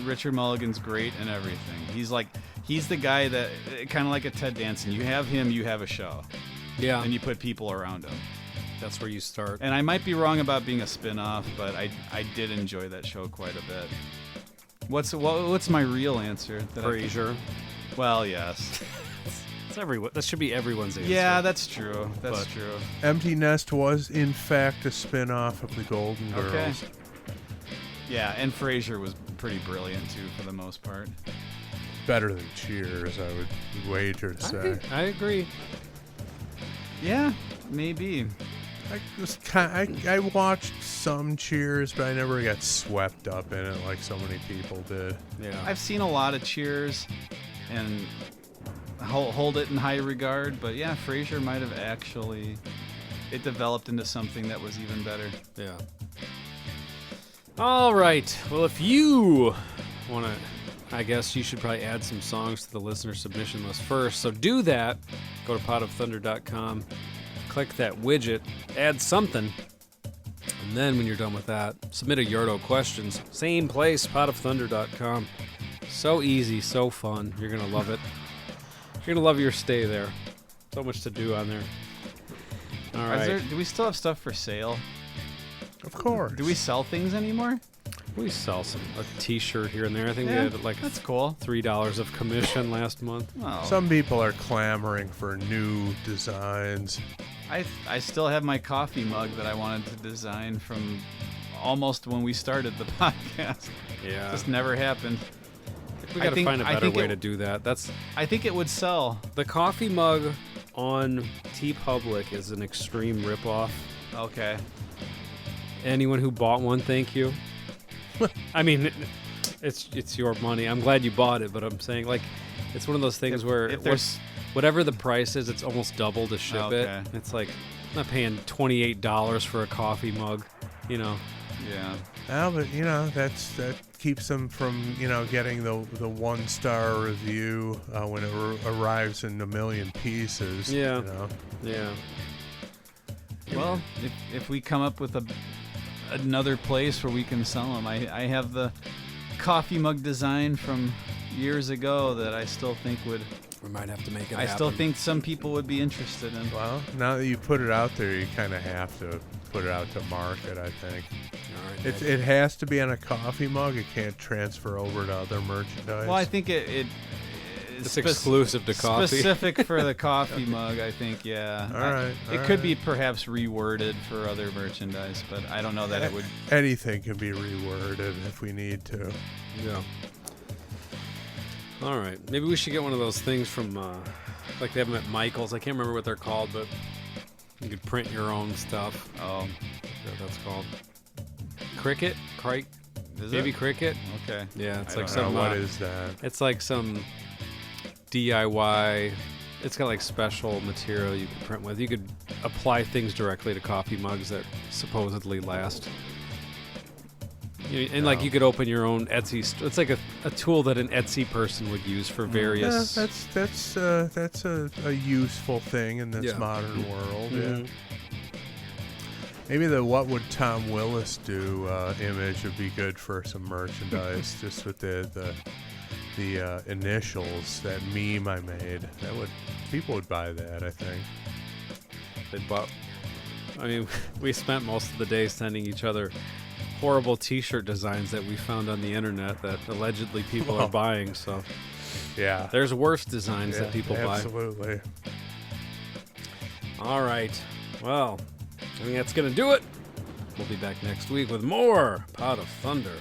Richard Mulligan's great in everything. He's the guy that kind of like a Ted Danson. You have him, you have a show, Yeah, and you put people around him. that's where you start. And I might be wrong about being a spin-off, but I did enjoy that show quite a bit. What's my real answer? Frasier. Well, yes. That should be everyone's answer. Yeah, that's true. That's But- true. Empty Nest was, in fact, a spin-off of the Golden Girls. Okay. Yeah, and Frasier was pretty brilliant too, for the most part. Better than Cheers, I would wager to say. I agree. Yeah, maybe. I watched some Cheers, but I never got swept up in it like so many people did. Yeah. I've seen a lot of Cheers, and hold it in high regard. But yeah, Frasier might have actually. It developed into something that was even better. Yeah. All right. Well, if you want to, I guess you should probably add some songs to the listener submission list first. So do that. Go to potofthunder.com, click that widget, add something, and then when you're done with that, submit a Yardo questions. Same place, potofthunder.com. So easy, so fun. You're going to love it. You're going to love your stay there. So much to do on there. All right. Do we still have stuff for sale? Of course. Do we sell things anymore? We sell a T-shirt here and there. I think Yeah, we had like that's cool. $3 of commission last month. Oh, Some people are clamoring for new designs. I still have my coffee mug that I wanted to design from almost when we started the podcast. Yeah, Just never happened. we got to find a I better think way it- to do that. That's I think it would sell. the coffee mug on TeePublic is an extreme ripoff. Okay. Anyone who bought one, thank you. I mean, it's your money. I'm glad you bought it, but I'm saying like it's one of those things where if there's whatever the price is, it's almost double to ship Okay. it. It's like I'm not paying $28 for a coffee mug, you know. yeah. Well, but that keeps them from getting the 1-star review when it arrives in a million pieces. Yeah. You know? Yeah. Well, if we come up with another place where we can sell them, I have the coffee mug design from years ago that I still think would. We might have to make it I still think some people would be interested in. Well, now that you put it out there, you kind of have to put it out to market, I think. All right. It has to be on a coffee mug. It can't transfer over to other merchandise. Well, I think it's exclusive to coffee. Specific for the coffee mug, I think, yeah. All right, It all could right. be perhaps reworded for other merchandise, but I don't know that it would. Anything can be reworded if we need to. Yeah. All right. Maybe we should get one of those things from, like they have them at Michael's. I can't remember what they're called, but you could print your own stuff. Oh, What that's called. Cricket? is Maybe it? Cricket? Okay. Yeah, it's I like don't some. What is that? It's like some DIY. It's got like special material you could print with. You could apply things directly to coffee mugs that supposedly last. And like you could open your own Etsy. It's like a tool that an Etsy person would use for various. Yeah, that's a useful thing in this Yeah. modern world. Mhm. Yeah. Maybe the "What Would Tom Willis Do" image would be good for some merchandise, just with the initials, that meme I made. People would buy that, I think. They bought. I mean, we spent most of the day sending each other horrible T-shirt designs that we found on the internet that allegedly people are buying. So Yeah. there's worse designs that people buy. Absolutely. All right. Well, I think that's going to do it. We'll be back next week with more Pot of Thunder.